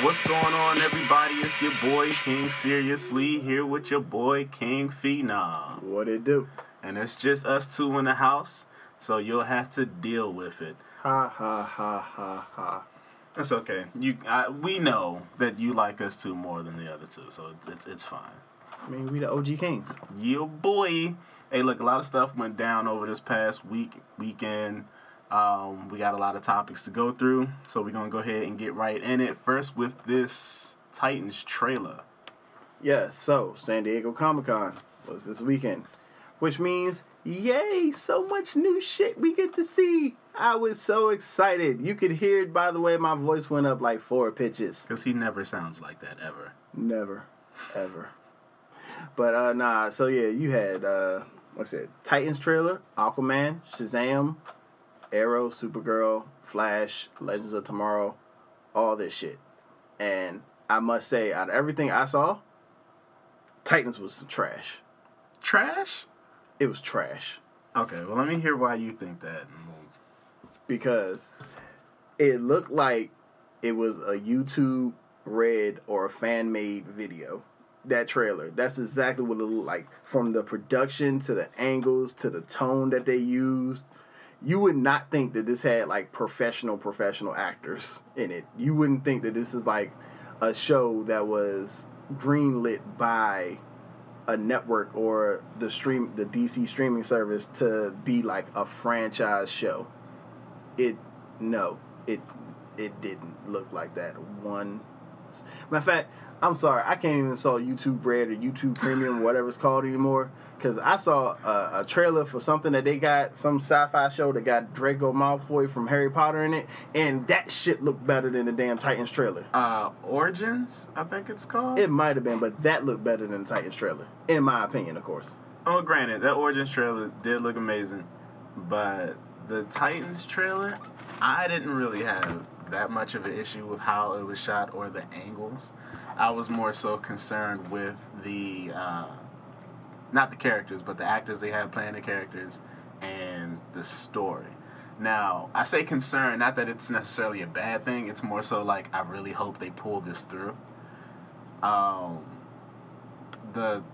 What's going on, everybody? It's your boy King Seriously here with your boy King Phenom. What it do? And it's just us two in the house, so you'll have to deal with it. Ha ha ha ha ha. That's okay. We know that you like us two more than the other two, so it's fine. I mean, we the OG Kings. Yeah, boy. Hey, look, a lot of stuff went down over this past weekend. We got a lot of topics to go through, so we're going to go ahead and get right in it. First with this Titans trailer. Yes, so San Diego Comic-Con was this weekend, which means, yay, so much new shit we get to see. I was so excited. You could hear it, by the way, my voice went up like 4 pitches. Because he never sounds like that, ever. Never, ever. But, so yeah, you had, like I said, Titans trailer, Aquaman, Shazam, Arrow, Supergirl, Flash, Legends of Tomorrow, all this shit. And I must say, out of everything I saw, Titans was some trash. Trash? It was trash. Okay, well, let me hear why you think that. Because it looked like it was a YouTube Red or a fan-made video. That trailer. That's exactly what it looked like. From the production to the angles to the tone that they used. You would not think that this had like professional actors in it. You wouldn't think that this is like a show that was greenlit by a network or the DC streaming service to be like a franchise show. It didn't look like that. Matter of fact, I'm sorry, I can't even saw YouTube Red or YouTube Premium, whatever it's called anymore, because I saw a trailer for something that they got, some sci-fi show that got Draco Malfoy from Harry Potter in it, and that shit looked better than the damn Titans trailer. Origins, I think it's called? It might have been, but that looked better than the Titans trailer, in my opinion, of course. Oh, granted, that Origins trailer did look amazing, but the Titans trailer, I didn't really have that much of an issue with how it was shot or the angles. I was more so concerned with the, not the characters, but the actors they had playing the characters and the story. Now, I say concerned, not that it's necessarily a bad thing, it's more so like I really hope they pull this through. The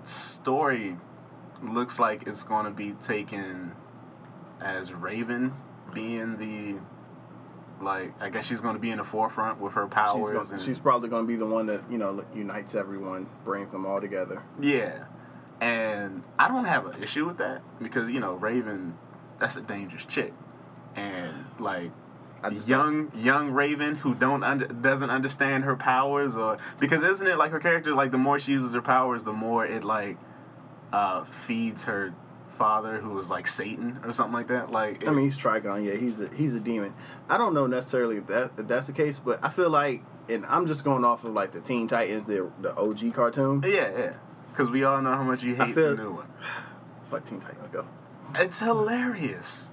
story looks like it's going to be taken as Raven being the, like, I guess she's going to be in the forefront with her powers. She's probably going to be the one that, unites everyone, brings them all together. Yeah. And I don't have an issue with that because, Raven, that's a dangerous chick. And, like, young Raven who doesn't understand her powers, or because isn't it like her character, like, the more she uses her powers, the more it, like, feeds her father, who was like Satan or something like that. Like, he's Trigon. Yeah, he's a demon. I don't know necessarily if that's the case, but I feel like, and I'm just going off of like the Teen Titans, the OG cartoon. Yeah, because we all know how much you hate the new one. Fuck Teen Titans, go. It's hilarious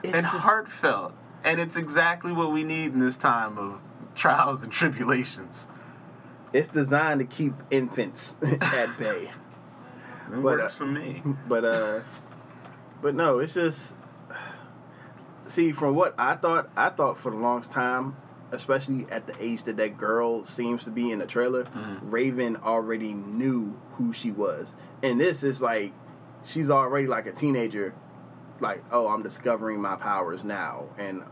and heartfelt, and it's exactly what we need in this time of trials and tribulations. It's designed to keep infants at bay. It works for me. But no, it's just, see, from what I thought for the longest time, especially at the age that girl seems to be in the trailer, Raven already knew who she was. And this is like, she's already like a teenager, like, oh, I'm discovering my powers now. And,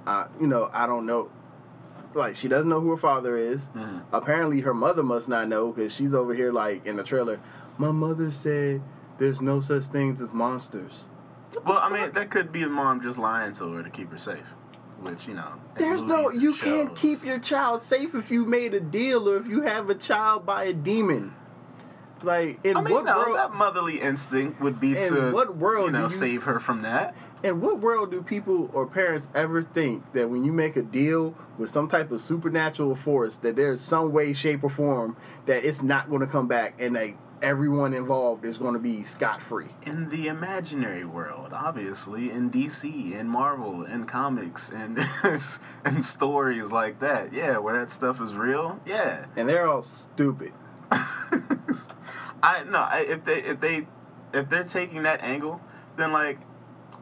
I don't know. Like, she doesn't know who her father is. Apparently, her mother must not know, because she's over here, like, in the trailer, my mother said there's no such things as monsters. Well, I mean, that could be the mom just lying to her to keep her safe. Which, you can't keep your child safe if you made a deal or if you have a child by a demon. Like, what world? That motherly instinct would be to, save her from that. In what world do people or parents ever think that when you make a deal with some type of supernatural force, that there's some way, shape, or form that it's not going to come back and like everyone involved is going to be scot-free? In the imaginary world, obviously, in DC, in Marvel, in comics, and and stories like that, yeah, where that stuff is real, yeah. And they're all stupid. If they're taking that angle, then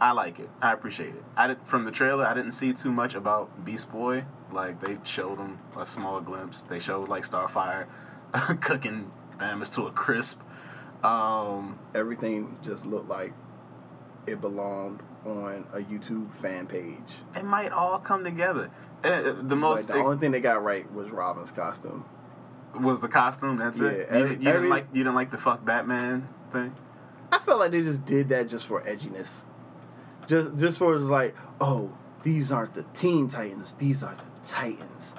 I like it. I appreciate it. From the trailer, I didn't see too much about Beast Boy. Like, they showed them a small glimpse. They showed, like, Starfire cooking Thanos to a crisp. Everything just looked like it belonged on a YouTube fan page. It might all come together. The only thing they got right was Robin's costume. Was the costume? That's it. You didn't like the fuck Batman thing. I felt like they just did that just for edginess. Just for like, oh, these aren't the Teen Titans. These are the Titans.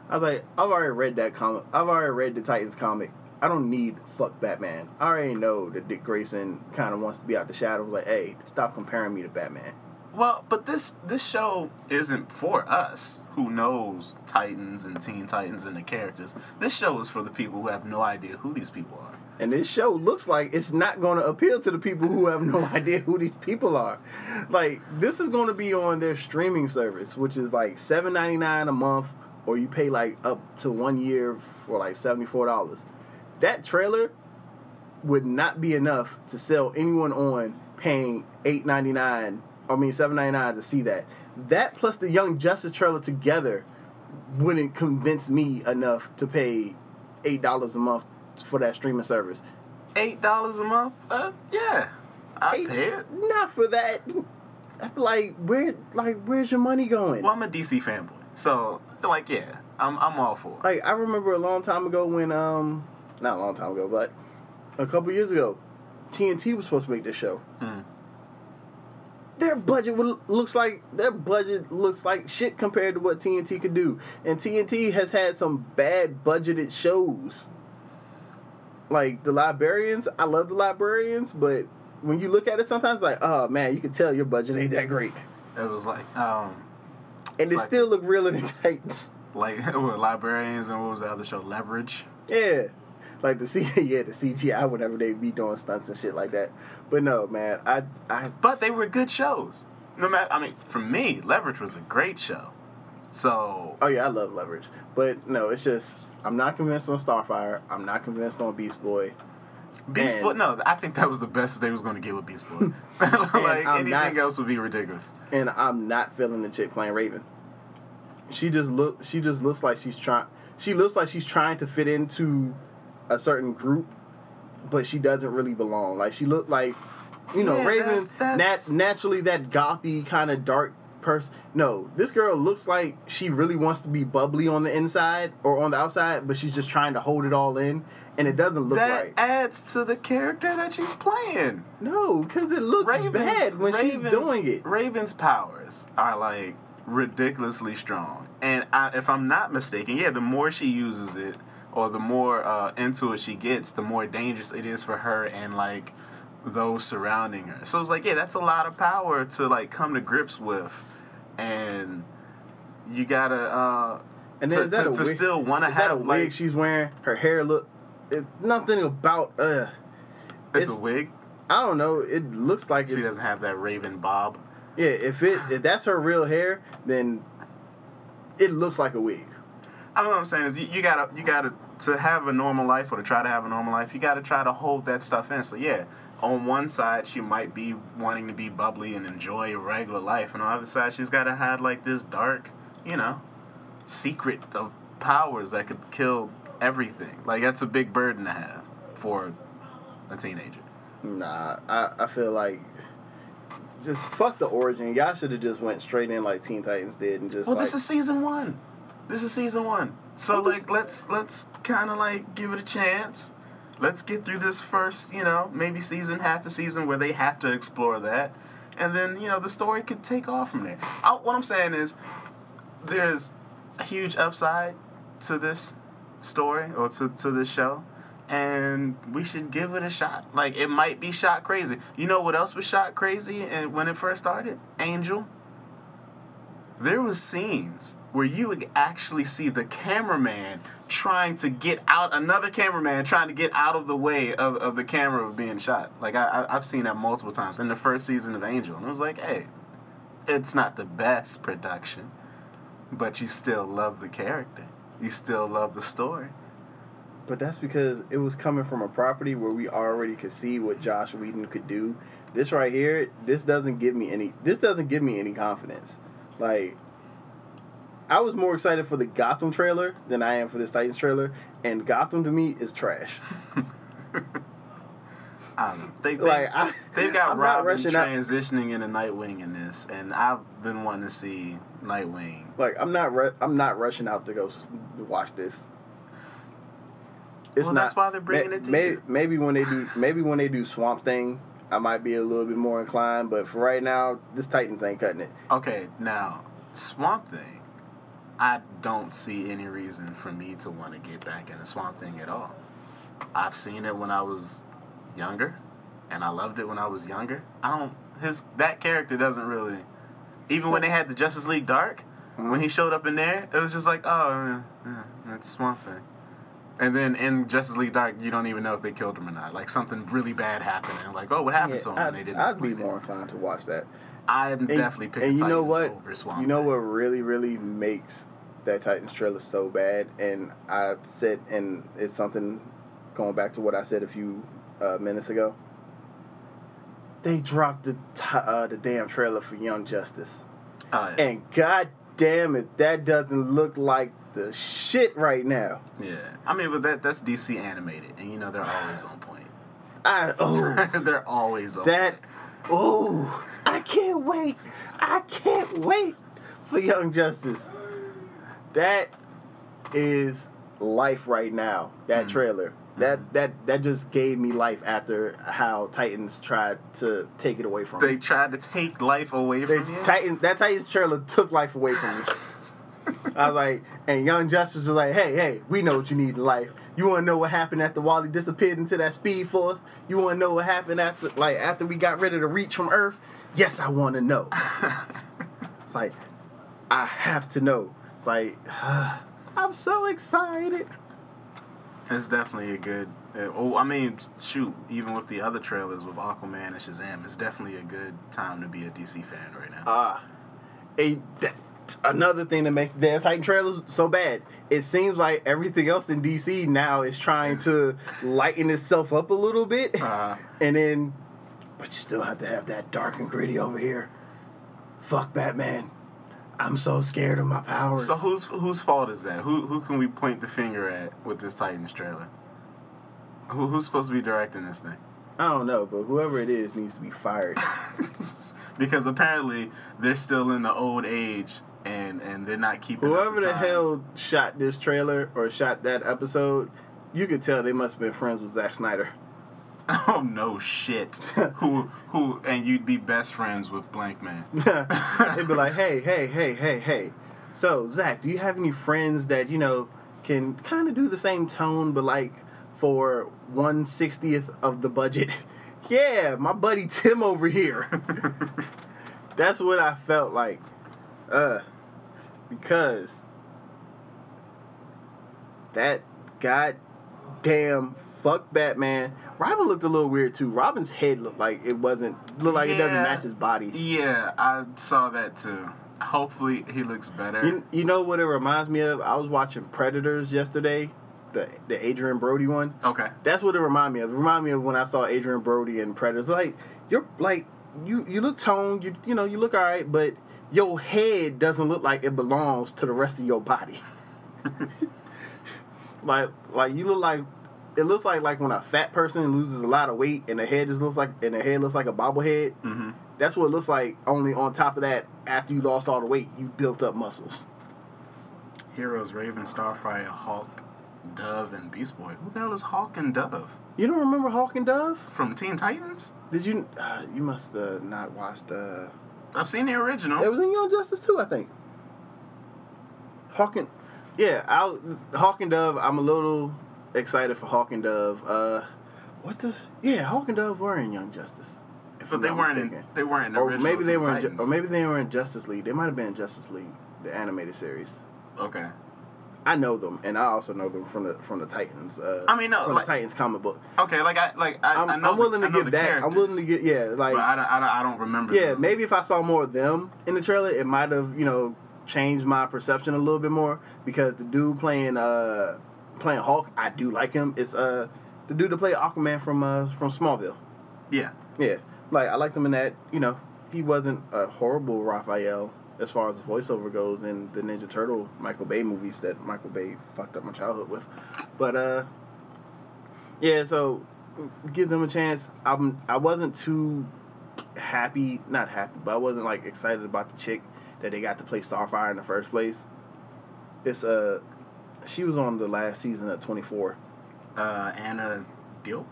I was like, I've already read that comic. I've already read the Titans comic. I don't need fuck Batman. I already know that Dick Grayson kind of wants to be out the shadows. Like, hey, stop comparing me to Batman. Well, but this show isn't for us who knows Titans and Teen Titans and the characters. This show is for the people who have no idea who these people are. And this show looks like it's not going to appeal to the people who have no idea who these people are. Like, this is going to be on their streaming service, which is like $7.99 a month, or you pay like up to 1 year for like $74. That trailer would not be enough to sell anyone on paying $7.99 to see that. That plus the Young Justice trailer together wouldn't convince me enough to pay $8 a month for that streaming service. $8 a month? Yeah, I'd pay it. Not for that. Where's your money going? Well, I'm a DC fanboy, so like, yeah, I'm all for it. Like, I remember a long time ago when not a long time ago, but a couple years ago, TNT was supposed to make this show. Their budget looks like shit compared to what TNT could do, and TNT has had some bad budgeted shows. Like The Librarians, I love The Librarians, but when you look at it, sometimes it's like, oh man, you can tell your budget ain't that great. It was like, and it like, still look realer than Titans. Like what, Librarians, and what was the other show, Leverage? Yeah. Like the CGI whenever they be doing stunts and shit like that. But no, man, But they were good shows. No matter, I mean, for me, Leverage was a great show. So. Oh yeah, I love Leverage. But no, it's just I'm not convinced on Starfire. I'm not convinced on Beast Boy. Beast Boy, no, I think that was the best they was going to get with Beast Boy. Like anything else would be ridiculous. And I'm not feeling the chick playing Raven. She just looks like she's trying. She looks like she's trying to fit into a certain group, but she doesn't really belong. Like, she looked like, Raven, naturally that gothy kind of dark person. No, this girl looks like she really wants to be bubbly on the inside or on the outside, but she's just trying to hold it all in, and it doesn't look right. That adds to the character that she's playing. No, because it looks bad when she's doing it. Raven's powers are, like, ridiculously strong. And if I'm not mistaken, the more she uses it, or the more into it she gets, the more dangerous it is for her and, like, those surrounding her. So it's like, that's a lot of power to, like, come to grips with. And you gotta, and then to still want to have, that a wig like, she's wearing? Her hair it's nothing about, it's a wig? I don't know. It looks like she doesn't have that Raven bob. Yeah, if that's her real hair, then it looks like a wig. I don't know what I'm saying is you gotta to have a normal life, or to try to have a normal life, you gotta try to hold that stuff in. So on one side she might be wanting to be bubbly and enjoy a regular life, and on the other side she's gotta have like this dark, secret of powers that could kill everything. Like, that's a big burden to have for a teenager. Nah, I feel like just fuck the origin. Y'all should have just went straight in like Teen Titans did and just. Well, this is season 1. So, like, let's kind of, like, give it a chance. Let's get through this first, maybe half a season where they have to explore that. And then, the story could take off from there. What I'm saying is, there's a huge upside to this story, or to this show. And we should give it a shot. Like, it might be shot crazy. You know what else was shot crazy when it first started? Angel. There was scenes where you would actually see the cameraman trying to get out, another cameraman trying to get out of the way of the camera being shot. Like, I've seen that multiple times in the first season of Angel. And it was like, hey, it's not the best production, but you still love the character. You still love the story. But that's because it was coming from a property where we already could see what Joss Whedon could do. This right here, this doesn't give me any confidence. Like, I was more excited for the Gotham trailer than I am for this Titans trailer, and Gotham to me is trash. I don't know. They've got Robin transitioning into Nightwing in this, and I've been wanting to see Nightwing. Like, I'm not rushing out to go to watch this. That's why they're bringing it to you. Maybe when they do Swamp Thing, I might be a little bit more inclined. But for right now, this Titans ain't cutting it. Okay, now Swamp Thing, I don't see any reason for me to want to get back into Swamp Thing at all. I've seen it when I was younger, and I loved it when I was younger. That character doesn't really, even when they had the Justice League Dark, when he showed up in there, it was just like, oh, that's Swamp Thing. And then in Justice League Dark, you don't even know if they killed him or not. Like, something really bad happened, and like, oh, what happened to him? And they didn't I'd be more inclined to watch that. I'm definitely picking Titans over Swamp Thing. You know what really, really makes that Titans trailer so bad? And I said, and it's something going back to what I said a few minutes ago. They dropped the damn trailer for Young Justice. Oh, yeah. And god damn it, that doesn't look like the shit right now. Yeah. I mean, but that's DC animated, and you know they're always on point. They're always on point. I can't wait. I can't wait for Young Justice. That is life right now, that trailer. That just gave me life after how Titans tried to take it away from me. They tried to take life away from you? That Titans trailer took life away from me. I was like, and Young Justice was like, hey, we know what you need in life. You want to know what happened after Wally disappeared into that Speed Force? You want to know what happened after we got rid of the Reach from Earth? Yes, I want to know. It's like, I have to know. It's like, I'm so excited. It's definitely a good... even with the other trailers with Aquaman and Shazam, it's definitely a good time to be a DC fan right now. Another thing that makes the damn Titan trailers so bad, it seems like everything else in DC now is trying to lighten itself up a little bit. But you still have to have that dark and gritty over here. Fuck Batman. I'm so scared of my powers. So whose fault is that? Who can we point the finger at with this Titans trailer? Who's supposed to be directing this thing? I don't know, but whoever it is needs to be fired. Because apparently they're still in the old age and they're not keeping whoever up the hell shot this trailer or shot that episode, you could tell they must have been friends with Zack Snyder. Oh no shit. who and you'd be best friends with Blank Man. They'd be like, hey. So, Zach, do you have any friends that, can kind of do the same tone, but like for 1/60th of the budget? Yeah, my buddy Tim over here. That's what I felt like. Because that goddamn fuck Batman. Robin looked a little weird too. Robin's head looked like it doesn't match his body. Yeah, I saw that too. Hopefully he looks better. You know what it reminds me of? I was watching Predators yesterday, the Adrian Brody one. Okay. That's what it reminded me of. It reminded me of when I saw Adrian Brody in Predators. Like, you're like you look toned, you look alright, but your head doesn't look like it belongs to the rest of your body. like you look like it looks like when a fat person loses a lot of weight and their head looks like a bobblehead. Mm-hmm. That's what it looks like. Only on top of that, after you lost all the weight, you built up muscles. Heroes: Raven, Starfire, Hulk, Dove, and Beast Boy. Who the hell is Hulk and Dove? You don't remember Hulk and Dove from Teen Titans? Did you? You must not watched. I've seen the original. It was in Young Justice too, I think. Hawk and Dove. I'm a little excited for Hawk and Dove. Hawk and Dove were in Young Justice. But they weren't in the original. Or maybe they were in Justice League. They might have been in Justice League, the animated series. Okay. I know them, and I also know them from the Titans. The Titans comic book. Okay, I'm willing to give that. I'm willing to get But I don't remember. Yeah, maybe if I saw more of them in the trailer, it might have changed my perception a little bit more, because the dude playing Hulk, I do like him. It's the dude that played Aquaman from Smallville. Yeah. Yeah. Like, I liked him in that. He wasn't a horrible Raphael. as far as the voiceover goes in the Ninja Turtle Michael Bay movies that Michael Bay fucked up my childhood with. But yeah, so give them a chance. I wasn't too not happy, but I wasn't like excited about the chick that they got to play Starfire in the first place. It's she was on the last season of 24. Anna Diop.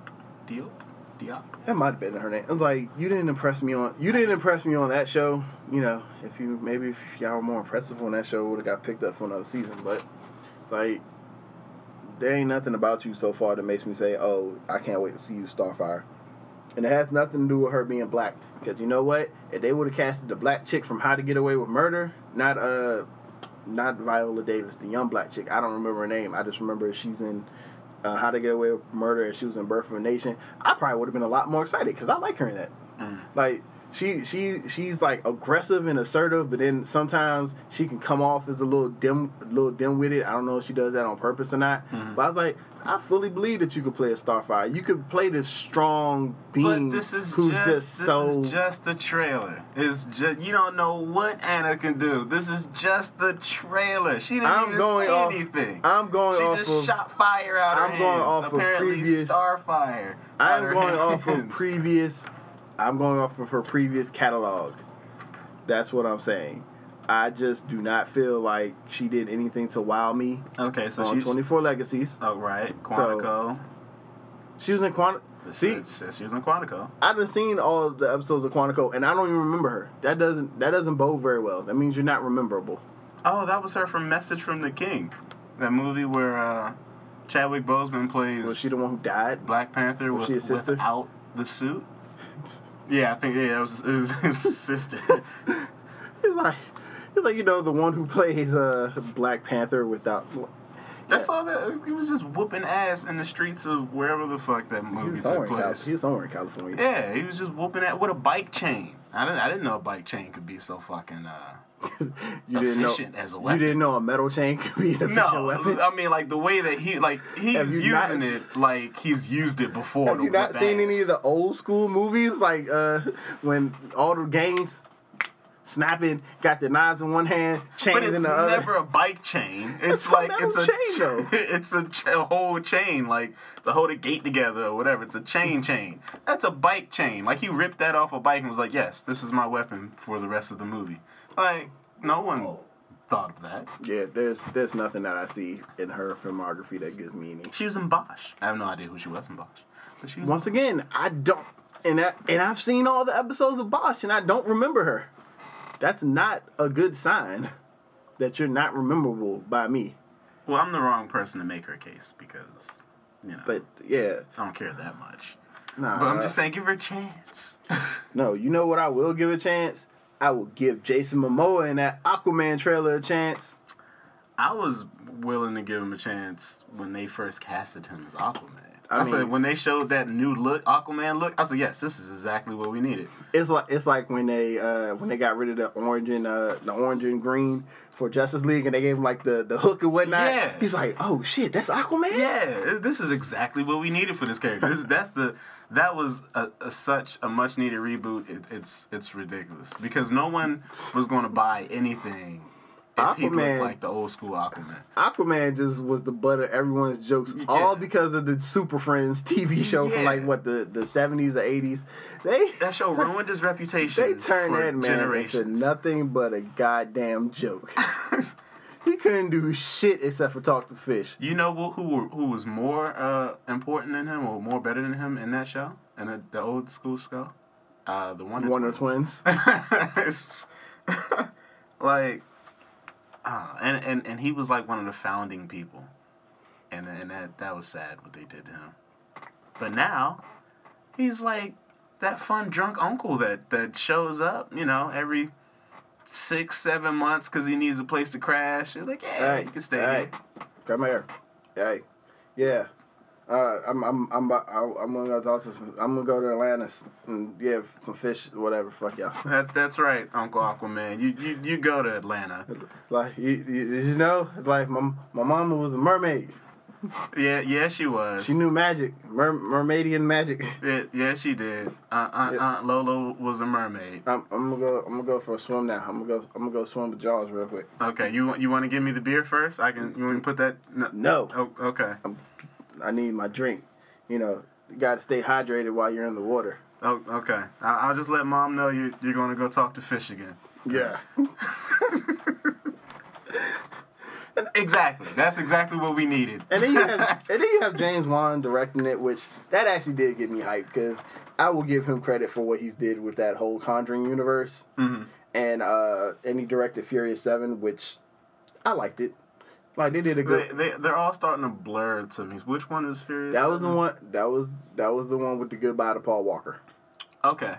That might have been her name. I was like, you didn't impress me on that show. You know, if y'all were more impressive on that show, would have got picked up for another season. But it's like, there ain't nothing about you so far that makes me say, oh, I can't wait to see you Starfire. And it has nothing to do with her being black. Because you know what? If they would have casted the black chick from How to Get Away with Murder, not Viola Davis, the young black chick. I don't remember her name. I just remember she's in How to Get Away with Murder, and she was in Birth of a Nation. I probably would have been a lot more excited because I like her in that. Like, she's like aggressive and assertive, but then sometimes she can come off as a little dim-witted. I don't know if she does that on purpose or not. But I was like, I fully believe that you could play a Starfire. You could play this strong being This is just the trailer. It's just, you don't know what Anna can do. This is just the trailer. She didn't even say anything. She just shot fire out her hands. Apparently Starfire. I'm going off of her previous catalog. That's what I'm saying. I just do not feel like she did anything to wow me. Okay, so on 24 Legacies. Oh, right. Quantico. So, she was in Quantico. See, she was in Quantico. I've been seeing all of the episodes of Quantico, and I don't even remember her. That doesn't bode very well. That means you're not rememberable. Oh, that was her from Message from the King. That movie where Chadwick Boseman plays... Was she the one who died? Black Panther without the suit? Yeah, I think it was his sister. It's like, you know, the one who plays Black Panther without... That's all that... He was just whooping ass in the streets of wherever the fuck that movie took place. He was somewhere in California. Yeah, he was just whooping ass with a bike chain. I didn't know a bike chain could be so fucking efficient as a weapon. You didn't know a metal chain could be an efficient weapon? I mean, like, the way that he's using it like he's used it before. Have you not seen any of the old school movies? Like, when all the gangs... snapping, got the knives in one hand, chains in the other. But it's never a bike chain. It's like it's a chain, though. It's a whole chain, like to hold a gate together or whatever. It's a chain. That's a bike chain. Like, he ripped that off a bike and was like, "Yes, this is my weapon for the rest of the movie." Like, no one thought of that. Yeah, there's nothing that I see in her filmography that gives me any. She was in Bosch. I have no idea who she was in Bosch, but she was. Once again, I don't, and I've seen all the episodes of Bosch, and I don't remember her. That's not a good sign that you're not rememberable by me. Well, I'm the wrong person to make her case because, you know. But, yeah. I don't care that much. Nah. But I'm just saying, give her a chance. No, you know what I will give a chance? I will give Jason Momoa in that Aquaman trailer a chance. I was willing to give him a chance when they first casted him as Aquaman. I said, when they showed that new look, Aquaman look, I said, yes, this is exactly what we needed. It's like when they got rid of the orange and green for Justice League, and they gave him like the hook and whatnot. Yeah. He's like, oh shit, that's Aquaman? Yeah, this is exactly what we needed for this character. That was such a much needed reboot. It's ridiculous because no one was going to buy anything. If he looked like the old school Aquaman. Aquaman just was the butt of everyone's jokes, all because of the Super Friends TV show from like the 70s or 80s. That show ruined his reputation. They turned that man into nothing but a goddamn joke. He couldn't do shit except for talk to the fish. You know who was more important than him or more better than him in that show? In the old school show? The Wonder Twins. Like... and he was like one of the founding people, and that was sad what they did to him. But now, he's like that fun drunk uncle that shows up, you know, every 6-7 months because he needs a place to crash. He's like, yeah, you can stay here. Come here. Hey, yeah. I'm gonna go to Atlanta and give some fish, whatever. Fuck y'all. That's right, Uncle Aquaman. You go to Atlanta. Like you know, like my mama was a mermaid. Yeah, she was. She knew magic, mermaidian magic. Yeah, she did. Aunt Lolo was a mermaid. I'm gonna go for a swim now. I'm gonna go swim with Jaws real quick. Okay, you want to give me the beer first? You want to put that? No. Oh, okay. I need my drink. You got to stay hydrated while you're in the water. Oh, okay. I'll just let Mom know you're going to go talk to fish again. Yeah. Exactly. That's exactly what we needed. And then you have James Wan directing it, which that actually did get me hyped because I will give him credit for what he's did with that whole Conjuring universe. Mm-hmm. And he directed Furious 7, which I liked it. Like they did a good. They're all starting to blur to me. Which one was Furious? That was the one. That was the one with the goodbye to Paul Walker. Okay.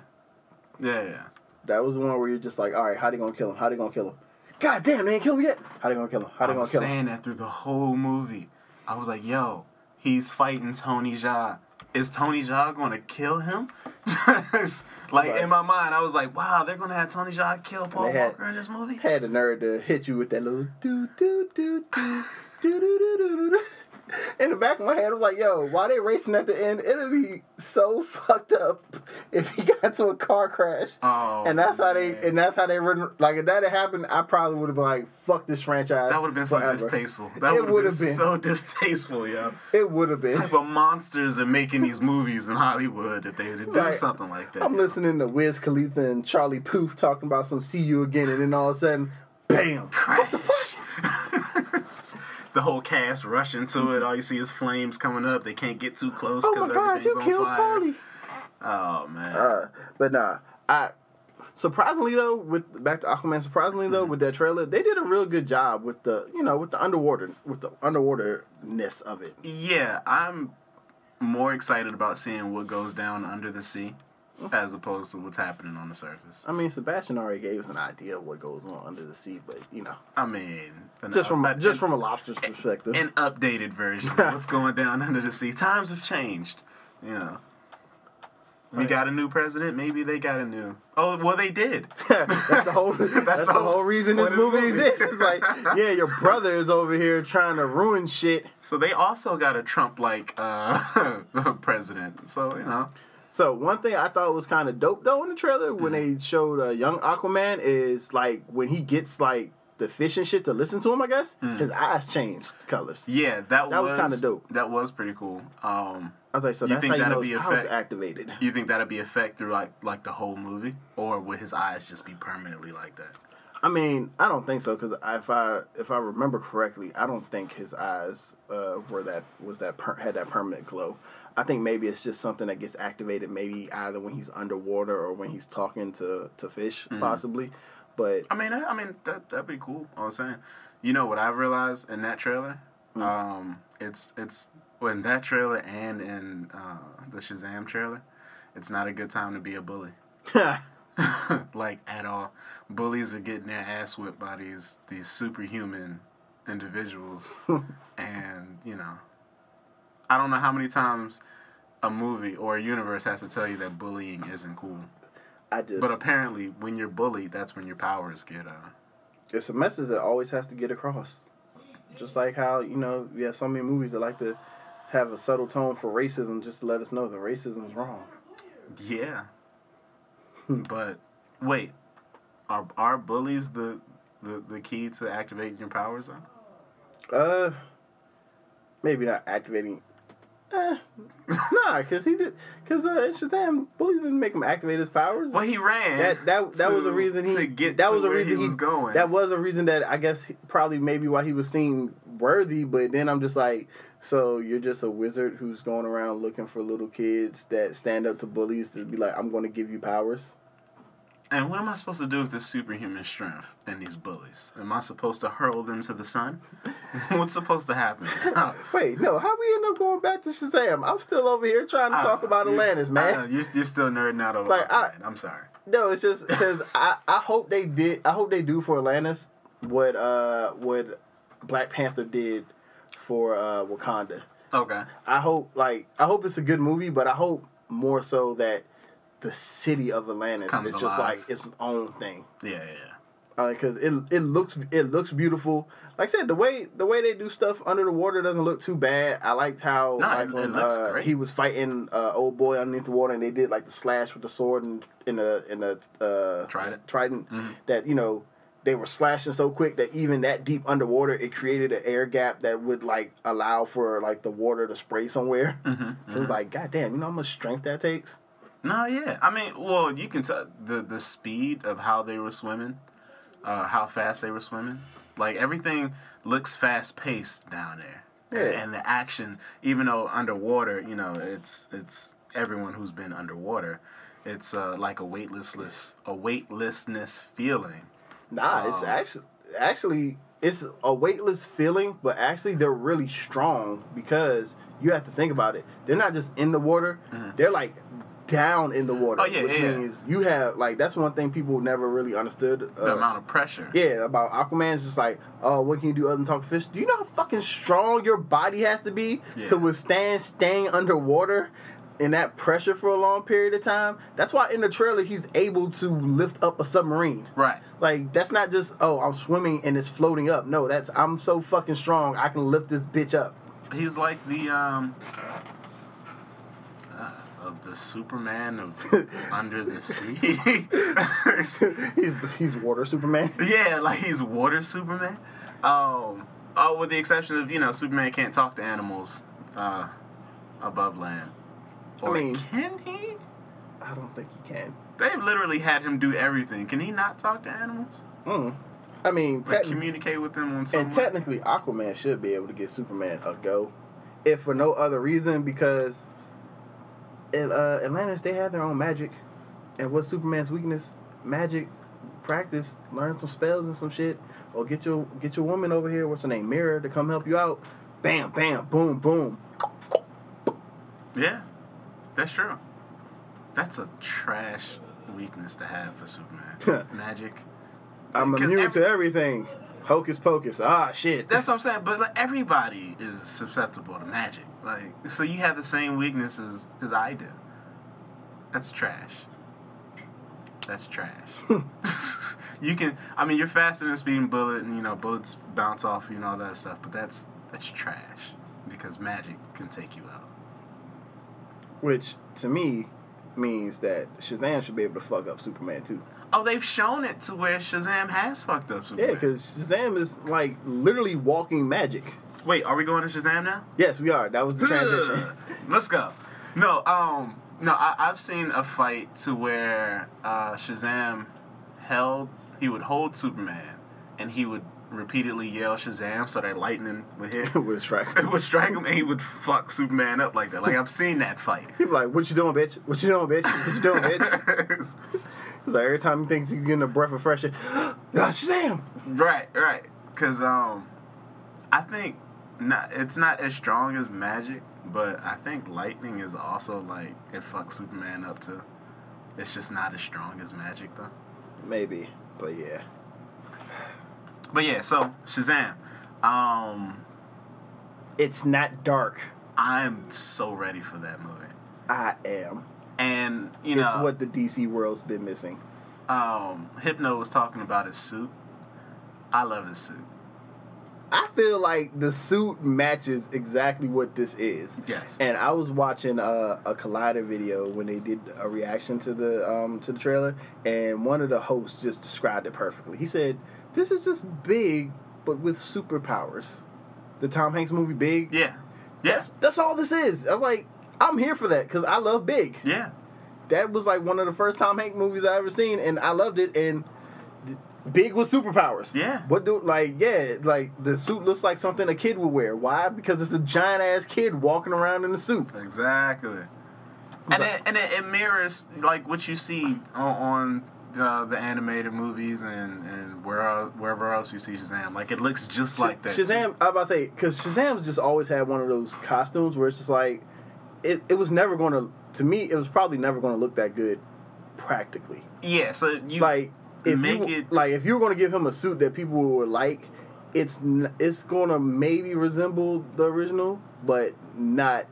Yeah. That was the one where you're just like, all right, how they gonna kill him? How they gonna kill him? God damn, they ain't kill him yet. How they gonna kill him? How they gonna kill him? I was saying that through the whole movie. I was like, yo, he's fighting Tony Jaa. Is Tony Jaa going to kill him? In my mind, I was like, wow, they're going to have Tony Jaa kill Paul Walker in this movie? Had the nerve to hit you with that little do. In the back of my head, I was like, yo, while they racing at the end, it'd be so fucked up if he got into a car crash. Oh, and that's how they run. Like, if that had happened, I probably would have been like, fuck this franchise. That would have been forever. so distasteful. That would have been so distasteful, yo. It would have been. What type of monsters are making these movies in Hollywood if they were to do something like that? I'm listening to Wiz Khalifa and Charlie Puth talking about some see you again, and then all of a sudden, bam! Crash. What the fuck? The whole cast rush into it. All you see is flames coming up. They can't get too close because everything's on fire. Oh my God, you killed Paulie. Oh man. But nah, surprisingly though, back to Aquaman. Surprisingly though, with that trailer, they did a real good job with the underwaterness of it. Yeah, I'm more excited about seeing what goes down under the sea as opposed to what's happening on the surface. I mean, Sebastian already gave us an idea of what goes on under the sea, but I mean, just from a lobster's perspective, an updated version of what's going down under the sea. Times have changed. We got a new president. Maybe they got a new. Oh, well, they did. That's the whole reason this movie exists. It's like, yeah, your brother is over here trying to ruin shit. So they also got a Trump-like president. So So one thing I thought was kind of dope though in the trailer when they showed young Aquaman is like when he gets like the fish and shit to listen to him, I guess his eyes changed colors. Yeah, that was kind of dope. That was pretty cool. I was like, so that's how you know his powers activated. You think that'd be effect through like the whole movie, or would his eyes just be permanently like that? I mean, I don't think so because if I remember correctly, I don't think his eyes had that permanent glow. I think maybe it's just something that gets activated maybe either when he's underwater or when he's talking to fish, possibly. But I mean that'd be cool. I was saying, what I realized in that trailer, it's in that trailer and in the Shazam trailer, it's not a good time to be a bully. Like at all. Bullies are getting their ass whipped by these superhuman individuals, and I don't know how many times a movie or a universe has to tell you that bullying isn't cool. But apparently, when you're bullied, that's when your powers get. It's a message that always has to get across. Just like how you have so many movies that like to have a subtle tone for racism, just to let us know that racism is wrong. Yeah. But wait, are bullies the key to activating your powers though? Maybe not activating. Nah, because Shazam bullies didn't make him activate his powers. Well, he ran. That was a reason he was going. That was a reason that I guess probably maybe why he was seen worthy. But then I'm just like, so you're just a wizard who's going around looking for little kids that stand up to bullies to be like, I'm going to give you powers. And what am I supposed to do with this superhuman strength and these bullies? Am I supposed to hurl them to the sun? What's supposed to happen? Wait, no. How we end up going back to Shazam? I'm still over here trying to talk about Atlantis, man. You're still nerding out over Aquaman. I'm sorry. No, it's just because I hope they do for Atlantis what Black Panther did for Wakanda. Okay. I hope it's a good movie, but I hope more so that the city of Atlantis is just like its own thing. Yeah. Because it looks beautiful. Like I said, the way they do stuff under the water doesn't look too bad. I liked how it looks great. he was fighting old boy underneath the water, and they did like the slash with the sword and in the trident. Mm-hmm. That they were slashing so quick that even that deep underwater, it created an air gap that would like allow for like the water to spray somewhere. Mm-hmm. It was like, goddamn, you know how much strength that takes? No, yeah. I mean, well, you can tell the speed of how they were swimming, how fast they were swimming. Like, everything looks fast-paced down there. Yeah. And the action, even though underwater, it's everyone who's been underwater, it's like a weightlessness feeling. Nah, it's actually it's a weightless feeling, but actually they're really strong because you have to think about it. They're not just in the water; they're like down in the water. Oh, yeah, which means you have like that's one thing people never really understood. The amount of pressure. Yeah, about Aquaman is just like, oh, what can you do other than talk to fish? Do you know how fucking strong your body has to be to withstand staying underwater in that pressure for a long period of time? That's why in the trailer he's able to lift up a submarine. Right. Like, that's not just, oh, I'm swimming and it's floating up. No, I'm so fucking strong, I can lift this bitch up. He's like the Superman of under the sea. he's water Superman. Yeah, like he's water Superman. With the exception of, Superman can't talk to animals above land. Or I mean, can he? I don't think he can. They've literally had him do everything. Can he not talk to animals? I mean, like communicate with them on some and technically, Aquaman should be able to give Superman a go, if for no other reason because Atlantis, they have their own magic, and what's Superman's weakness? Magic. Practice, learn some spells and some shit, or get your woman over here. What's her name? Mirror to come help you out. Bam, bam, boom, boom. Yeah, that's true. That's a trash weakness to have for Superman. Magic. I'm immune to everything. Hocus pocus. Ah, shit. That's what I'm saying. But like, everybody is susceptible to magic. Like, so you have the same weaknesses as I do. That's trash. That's trash. You're faster than a speeding bullet, and bullets bounce off you and all that stuff. But that's trash because magic can take you out. Which to me means that Shazam should be able to fuck up Superman too. Oh, they've shown it to where Shazam has fucked up Superman. Yeah, because Shazam is like literally walking magic. Wait, are we going to Shazam now? Yes, we are. That was the transition. Let's go. No, I've seen a fight to where Shazam he would hold Superman, and he would repeatedly yell Shazam so that lightning would hit. would strike him. It would strike him, and he would fuck Superman up like that. Like, I've seen that fight. He'd be like, what you doing, bitch? What you doing, bitch? What you doing, bitch? It's like every time he thinks he's getting a breath of fresh air, Shazam! Right. Because I think it's not as strong as magic, but I think lightning is also like, it fucks Superman up too. It's just not as strong as magic though. Maybe, but yeah. But yeah, so Shazam. It's not dark. I'm so ready for that movie. I am. And it's what the DC world's been missing. Hypno was talking about his suit. I love his suit. I feel like the suit matches exactly what this is. Yes. And I was watching a Collider video when they did a reaction to the trailer, and one of the hosts just described it perfectly. He said, "This is just Big, but with superpowers." The Tom Hanks movie Big. Yeah. Yes. That's all this is. I'm like, I'm here for that because I love Big. Yeah. That was like one of the first Tom Hanks movies I ever seen, and I loved it. And Big with superpowers. Yeah. Like the suit looks like something a kid would wear. Why? Because it's a giant ass kid walking around in the suit. Exactly. And it mirrors like what you see on the animated movies and wherever else you see Shazam. Like, it looks just like that. Shazam, I was about to say, because Shazam's just always had one of those costumes where it's just like, it was never going to me, it was probably never going to look that good practically. Yeah, so you like, if you were going to give him a suit that people would like, it's going to maybe resemble the original, but not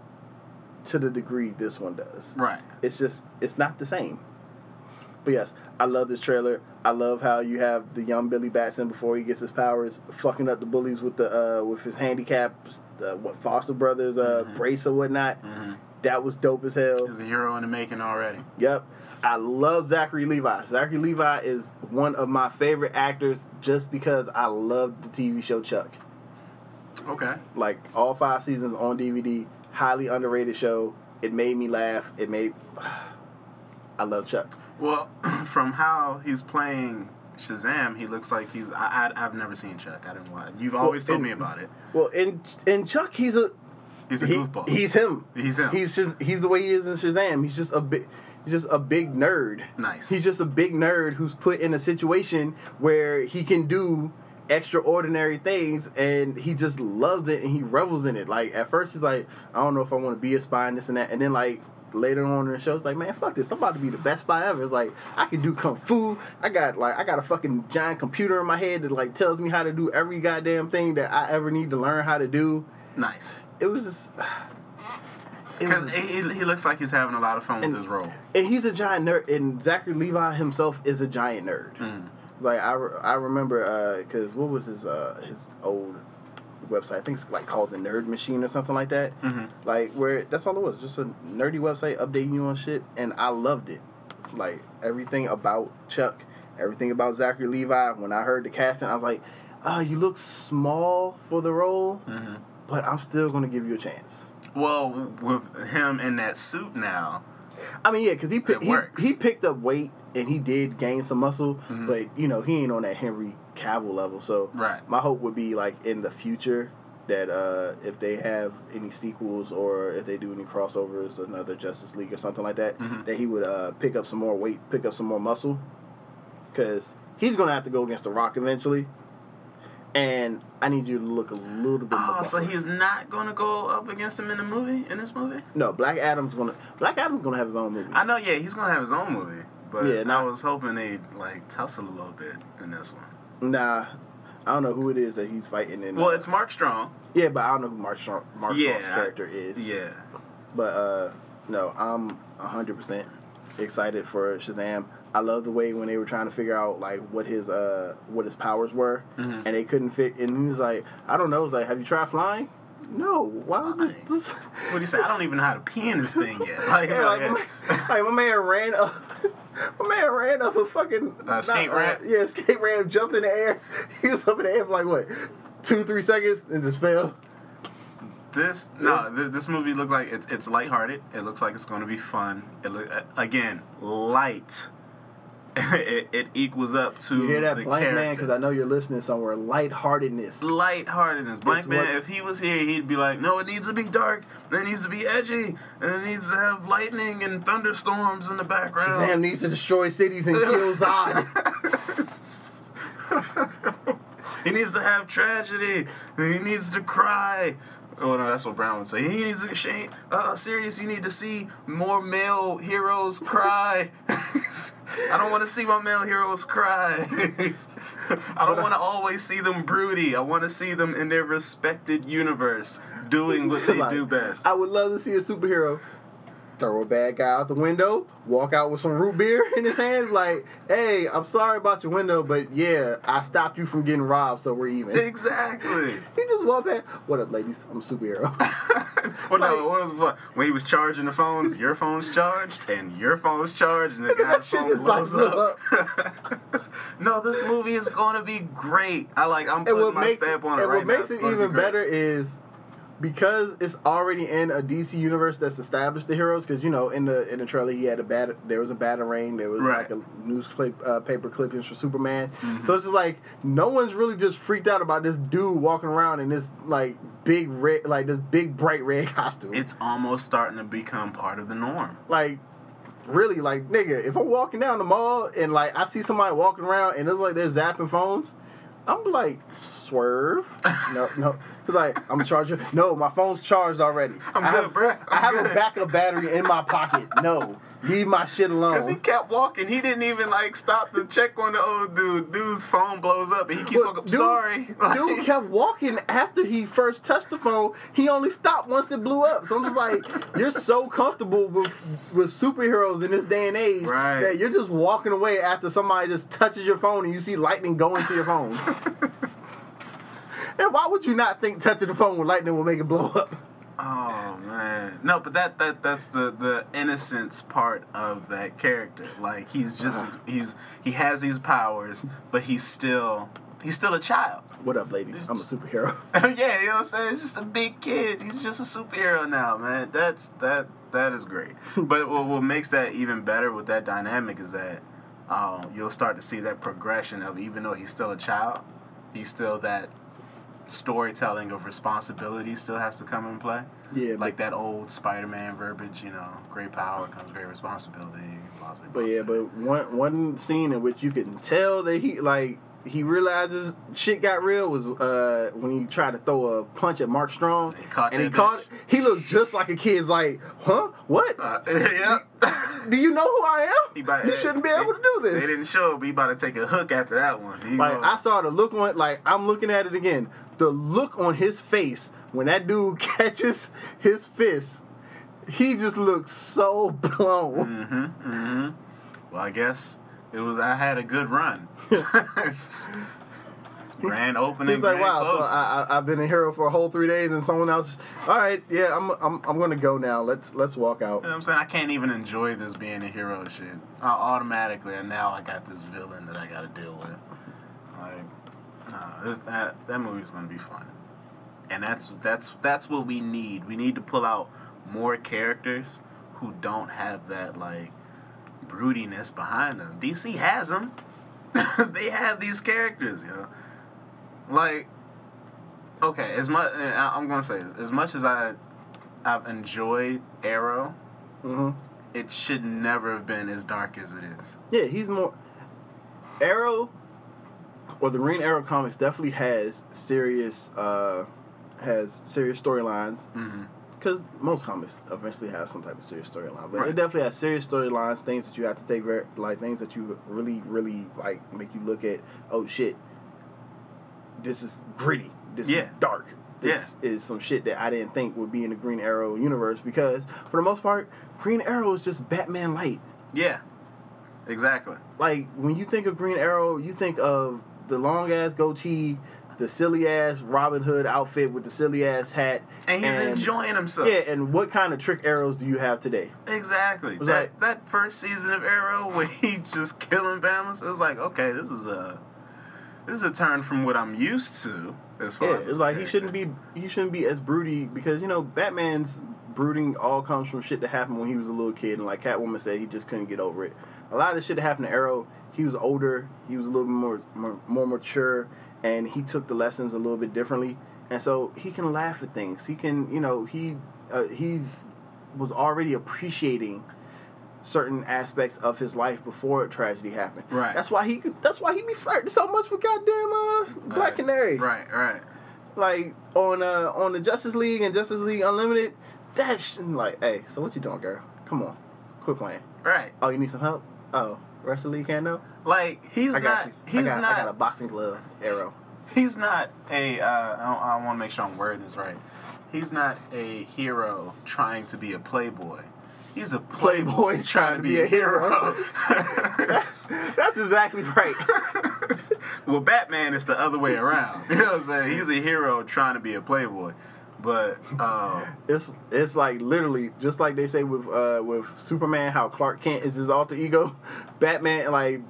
to the degree this one does. Right. It's not the same. But yes, I love this trailer. I love how you have the young Billy Batson before he gets his powers, fucking up the bullies with the with his handicap, Foster Brothers brace or whatnot. Mm-hmm. That was dope as hell. He's a hero in the making already. Yep. I love Zachary Levi. Zachary Levi is one of my favorite actors just because I love the TV show Chuck. Okay. Like, all 5 seasons on DVD. Highly underrated show. It made me laugh. I love Chuck. Well, from how he's playing Shazam, he looks like he's... I've never seen Chuck. I didn't watch. You've always told me about it. Well, in Chuck, he's a goofball. He's him. He's him. He's the way he is in Shazam. He's just a big nerd. Nice. He's just a big nerd who's put in a situation where he can do extraordinary things, and he just loves it and he revels in it. Like, at first he's like, I don't know if I want to be a spy and this and that, and then like later on in the show, it's like, man, fuck this, I'm about to be the best spy ever. It's like, I can do kung fu. I got a fucking giant computer in my head that like tells me how to do every goddamn thing that I ever need to learn how to do. Nice. It was just... Because he looks like he's having a lot of fun with his role. And he's a giant nerd. And Zachary Levi himself is a giant nerd. Mm. Like, I remember, because what was his old website? I think it's like called The Nerd Machine or something like that. Mm-hmm. Like, where that's all it was. Just a nerdy website updating you on shit. And I loved it. Like, everything about Chuck, everything about Zachary Levi. When I heard the casting, I was like, you look small for the role, Mm-hmm. but I'm still going to give you a chance. Well, with him in that suit now, I mean, yeah, because he picked up weight and he did gain some muscle, mm-hmm. but he ain't on that Henry Cavill level. So right. My hope would be like in the future that if they have any sequels or if they do any crossovers, another Justice League or something like that, mm-hmm. that he would pick up some more weight, pick up some more muscle, because he's gonna have to go against The Rock eventually. And I need you to look a little bit more. Oh, so he's not gonna go up against him in this movie? No, Black Adam's gonna have his own movie. I know, yeah, he's gonna have his own movie. But yeah, I was hoping they'd like tussle a little bit in this one. Nah, I don't know who it is that he's fighting in. Well, it's Mark Strong. Yeah, but I don't know who Mark Strong's character is. Yeah. But no, I'm 100% excited for Shazam. I love the way when they were trying to figure out like what his powers were, mm-hmm. and they couldn't fit. And he was like, I don't know. He was like, have you tried flying? No. Why would this? What do you say? I don't even know how to pee in this thing yet. Like, yeah, my man ran up. My man ran up a fucking skate ramp. Yeah, skate ramp, jumped in the air. He was up in the air for like what, 2-3 seconds, and just fell. This movie looked like it's lighthearted. It looks like it's going to be fun. Again, light. it equals up to you hear that, the Blank character. Man? Because I know you're listening somewhere. Lightheartedness. Blank Man, if he was here, he'd be like, no, it needs to be dark, it needs to be edgy, and it needs to have lightning and thunderstorms in the background. Shazam needs to destroy cities and kill Zod. He needs to have tragedy. He needs to cry. Oh no, that's what Brown would say. He needs to shame. Sirius, you need to see more male heroes cry. I don't want to see my male heroes cry. I don't want to always see them broody. I want to see them in their respected universe doing what they do best. I would love to see a superhero throw a bad guy out the window, walk out with some root beer in his hands, like, hey, I'm sorry about your window, but yeah, I stopped you from getting robbed, so we're even. Exactly. He just walked back. What up, ladies? I'm a superhero. Well, no, it was when he was charging the phones, your phone's charged, and your phone's charged, and the guy's phone blows up. No, this movie is going to be great. I'm putting my stamp on it right now. And what makes it even better is because it's already in a DC universe that's established the heroes. Because in the trailer he had there was a batarang, there was like a paper clippings for Superman. Mm-hmm. So it's just like no one's really just freaked out about this dude walking around in this like big red, like this big bright red costume. It's almost starting to become part of the norm. Like, really, like, nigga, if I'm walking down the mall and like I see somebody walking around and it's like they're zapping phones, I'm like, swerve. No. He's like, I'm a charger. No, my phone's charged already. I'm good, bro. I have a backup battery in my pocket. No, leave my shit alone. Because he kept walking. He didn't even, like, stop to check on the old dude. Dude's phone blows up, and he keeps walking, sorry. Dude kept walking after he first touched the phone. He only stopped once it blew up. So I'm just like, you're so comfortable with superheroes in this day and age that you're just walking away after somebody just touches your phone and you see lightning go into your phone. And why would you not think touching the phone with lightning will make it blow up? Oh man, no, but that's the innocence part of that character. Like he's just he has these powers, but he's still a child. What up, ladies? I'm a superhero. Yeah, you know what I'm saying? He's just a big kid. He's just a superhero now, man. That is great. But what makes that even better with that dynamic is that you'll start to see that progression of, even though he's still a child, he's still that storytelling of responsibility still has to come in play. Yeah, like that old Spider-Man verbiage, you know, great power comes great responsibility. Blah, blah, blah, but one scene in which you can tell that he realizes shit got real was when he tried to throw a punch at Mark Strong. He caught it. He looked just like a kid's like, huh? What? Yeah. Do you know who I am? You shouldn't be able to do this. They didn't show, but he about to take a hook after that one. I saw the look on it, like, I'm looking at it again. The look on his face when that dude catches his fist, he just looks so blown. Well, I guess I had a good run. Grand opening. He's like, wow, closing. So I've been a hero for a whole 3 days, and someone else. All right, yeah, I'm gonna go now. Let's walk out. You know what I'm saying? I can't even enjoy this being a hero shit. Automatically, and now I got this villain that I got to deal with. Like, that movie's gonna be fun, and that's what we need. We need to pull out more characters who don't have that like broodiness behind them. DC has them. They have these characters, you know. Like, okay, I'm gonna say this, as much as I've enjoyed Arrow, it should never have been as dark as it is. Yeah, he's more Arrow, or the Green Arrow comics definitely has serious storylines. Because most comics eventually have some type of serious storyline, but it definitely has serious storylines, things that you have to take things that you really, really like make you look at. Oh shit, this is gritty. This is dark. This is some shit that I didn't think would be in the Green Arrow universe, because for the most part, Green Arrow is just Batman light. Yeah, exactly. Like when you think of Green Arrow, you think of the long ass goatee, the silly ass Robin Hood outfit with the silly ass hat, and he's enjoying himself. Yeah, and what kind of trick arrows do you have today? Exactly. That first season of Arrow where he just killing Bamas, it was like, okay, this is a turn from what I'm used to. As far as it's like he shouldn't be as broody, because you know Batman's brooding all comes from shit that happened when he was a little kid, and like Catwoman said, he just couldn't get over it. A lot of the shit that happened to Arrow, he was older, he was a little bit more mature. And he took the lessons a little bit differently, and so he can laugh at things. He can, you know, he was already appreciating certain aspects of his life before a tragedy happened. Right. That's why he be flirting so much with goddamn Black Canary. Right. Like on the Justice League and Justice League Unlimited, that's like, hey, so what you doing, girl? Come on, quit playing. Right. Oh, you need some help? Oh. Rest of the league can't know? Like, I got a boxing glove, Arrow. He's not I want to make sure I'm wording this right. He's not a hero trying to be a playboy. He's a playboy trying to be a hero. That's exactly right. Well, Batman is the other way around. You know what I'm saying? He's a hero trying to be a playboy. But it's like literally just like they say with Superman, how Clark Kent is his alter ego. Batman, like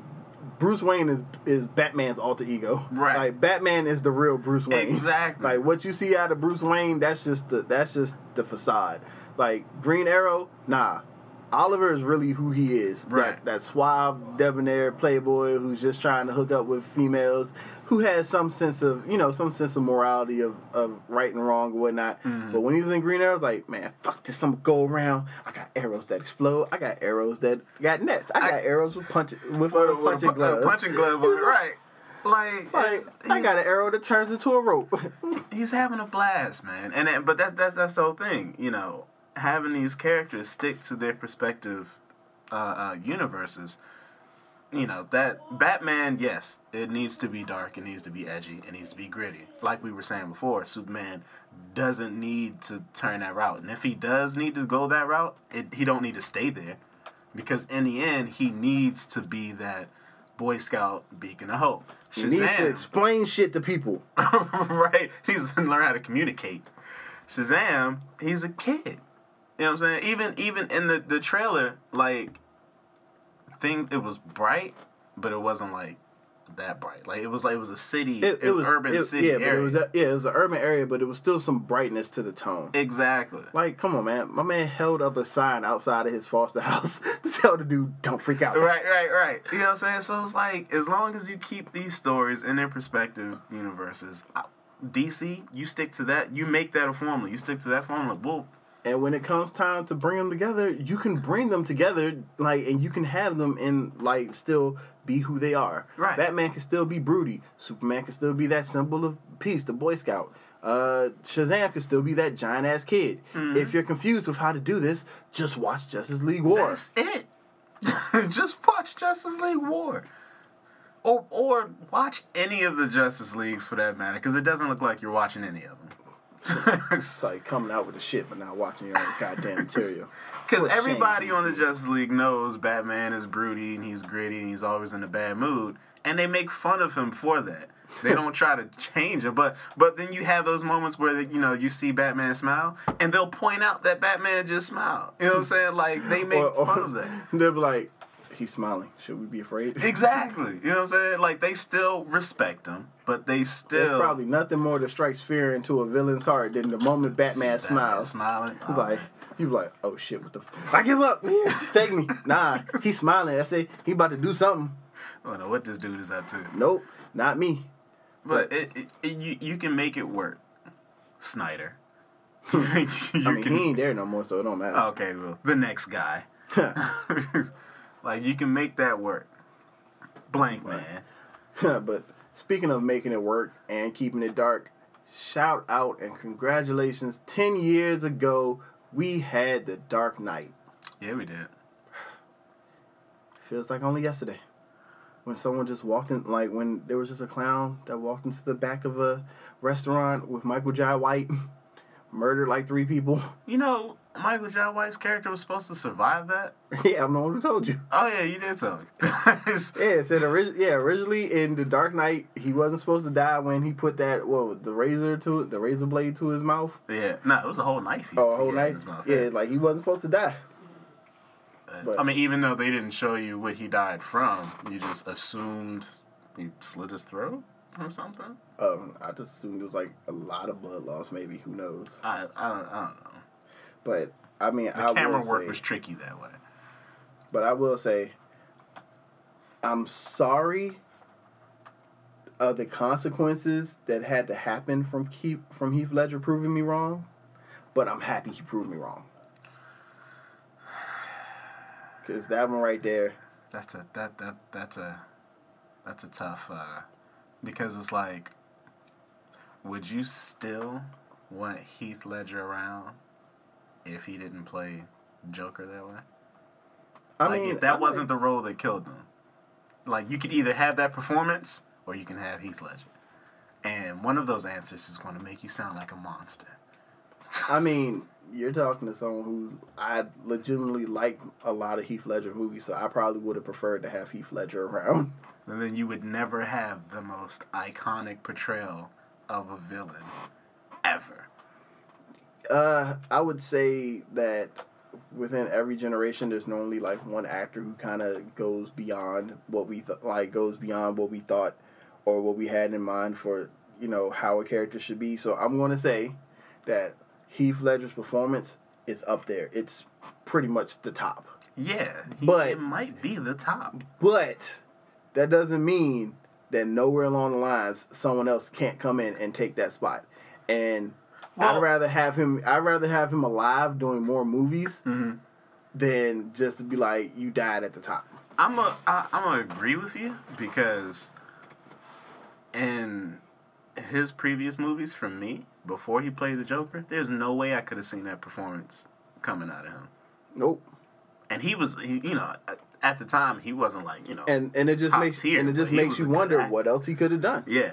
Bruce Wayne is Batman's alter ego. Right. Like Batman is the real Bruce Wayne. Exactly. Like what you see out of Bruce Wayne, that's just the facade. Like Green Arrow, nah. Oliver is really who he is. Right. That suave, debonair playboy who's just trying to hook up with females, who has some sense of morality of right and wrong and whatnot. But when he's in Green Arrow, it's like, man, fuck this, I'm gonna go around. I got arrows that explode. I got arrows that got nets. I got arrows with punching gloves. Punching glove on it, right. Like I got an arrow that turns into a rope. He's having a blast, man. But that's the whole thing, you know, having these characters stick to their respective universes. You know, that Batman, yes, it needs to be dark, it needs to be edgy, it needs to be gritty. Like we were saying before, Superman doesn't need to turn that route. And if he does need to go that route, he don't need to stay there. Because in the end, he needs to be that Boy Scout beacon of hope. Shazam. He needs to explain shit to people. Right? He needs to learn how to communicate. Shazam, he's a kid. You know what I'm saying? Even in the trailer, like, it was bright, but it wasn't like that bright. Like it was a city, urban city area. It was an urban area, but it was still some brightness to the tone. Exactly. Like, come on, man. My man held up a sign outside of his foster house to tell the dude, "Don't freak out." Right. You know what I'm saying? So it's like, as long as you keep these stories in their perspective universes, DC, you stick to that. You make that a formula. You stick to that formula. Whoa. And when it comes time to bring them together, you can bring them together, like, and you can have them in, like, still be who they are. Right. Batman can still be broody. Superman can still be that symbol of peace, the Boy Scout. Shazam can still be that giant-ass kid. Mm-hmm. If you're confused with how to do this, just watch Justice League War. That's it. Just watch Justice League War. Or watch any of the Justice Leagues, for that matter, because it doesn't look like you're watching any of them. It's like coming out with the shit, but not watching your own goddamn material. Because everybody on the Justice League knows Batman is broody and he's gritty and he's always in a bad mood, and they make fun of him for that. They don't try to change him, but then you have those moments where you see Batman smile, and they'll point out that Batman just smiled. You know what I'm saying? Like, they make fun of that. They'll be like, "He's smiling. Should we be afraid?" Exactly. You know what I'm saying? Like, they still respect him, but they still... There's probably nothing more that strikes fear into a villain's heart than the moment Batman smiles. Smiling. He's like, "Oh shit, what the I give up. Just take me." Nah, he's smiling. I say, he about to do something. I don't know what this dude is up to. Nope, not me. But you can make it work, Snyder. He ain't there no more, so it don't matter. Okay, well, the next guy. Like, you can make that work. Blank, man. But speaking of making it work and keeping it dark, shout out and congratulations. 10 years ago, we had The Dark Knight. Yeah, we did. Feels like only yesterday. When someone just walked in, like when there was just a clown that walked into the back of a restaurant with Michael Jai White, murdered like 3 people. You know, Michael Jai White's character was supposed to survive that? Yeah, I'm the one who told you. Oh, yeah, you did tell me. It said originally in The Dark Knight, he wasn't supposed to die when he put that, the razor blade to his mouth. Yeah, no, it was a whole knife. A whole knife? In his mouth. Yeah, like he wasn't supposed to die. But, I mean, even though they didn't show you what he died from, you just assumed he slit his throat or something? I just assumed it was like a lot of blood loss, maybe. Who knows? I don't know. But, I mean, the camera work was tricky that way. But I will say, I'm sorry of the consequences that had to happen from Heath Ledger proving me wrong, but I'm happy he proved me wrong. Because that one right there, that's a tough, because it's like, would you still want Heath Ledger around if he didn't play Joker that way? I mean, if that wasn't the role that killed him, like, you could either have that performance or you can have Heath Ledger, and one of those answers is going to make you sound like a monster. I mean, you're talking to someone who I legitimately like a lot of Heath Ledger movies, so I probably would have preferred to have Heath Ledger around. And then you would never have the most iconic portrayal of a villain ever. I would say that within every generation, there's normally like one actor who kind of goes beyond what we goes beyond what we thought or what we had in mind for, how a character should be. So I'm going to say that Heath Ledger's performance is up there. It's pretty much the top. Yeah, it might be the top. But that doesn't mean that nowhere along the lines someone else can't come in and take that spot. And I'd rather have him alive doing more movies than just to be like, you died at the top. I'm gonna agree with you, because in his previous movies, for me, before he played the Joker, there's no way I could have seen that performance coming out of him. Nope. And he at the time, he wasn't like, and it just makes you wonder what else he could have done. Yeah.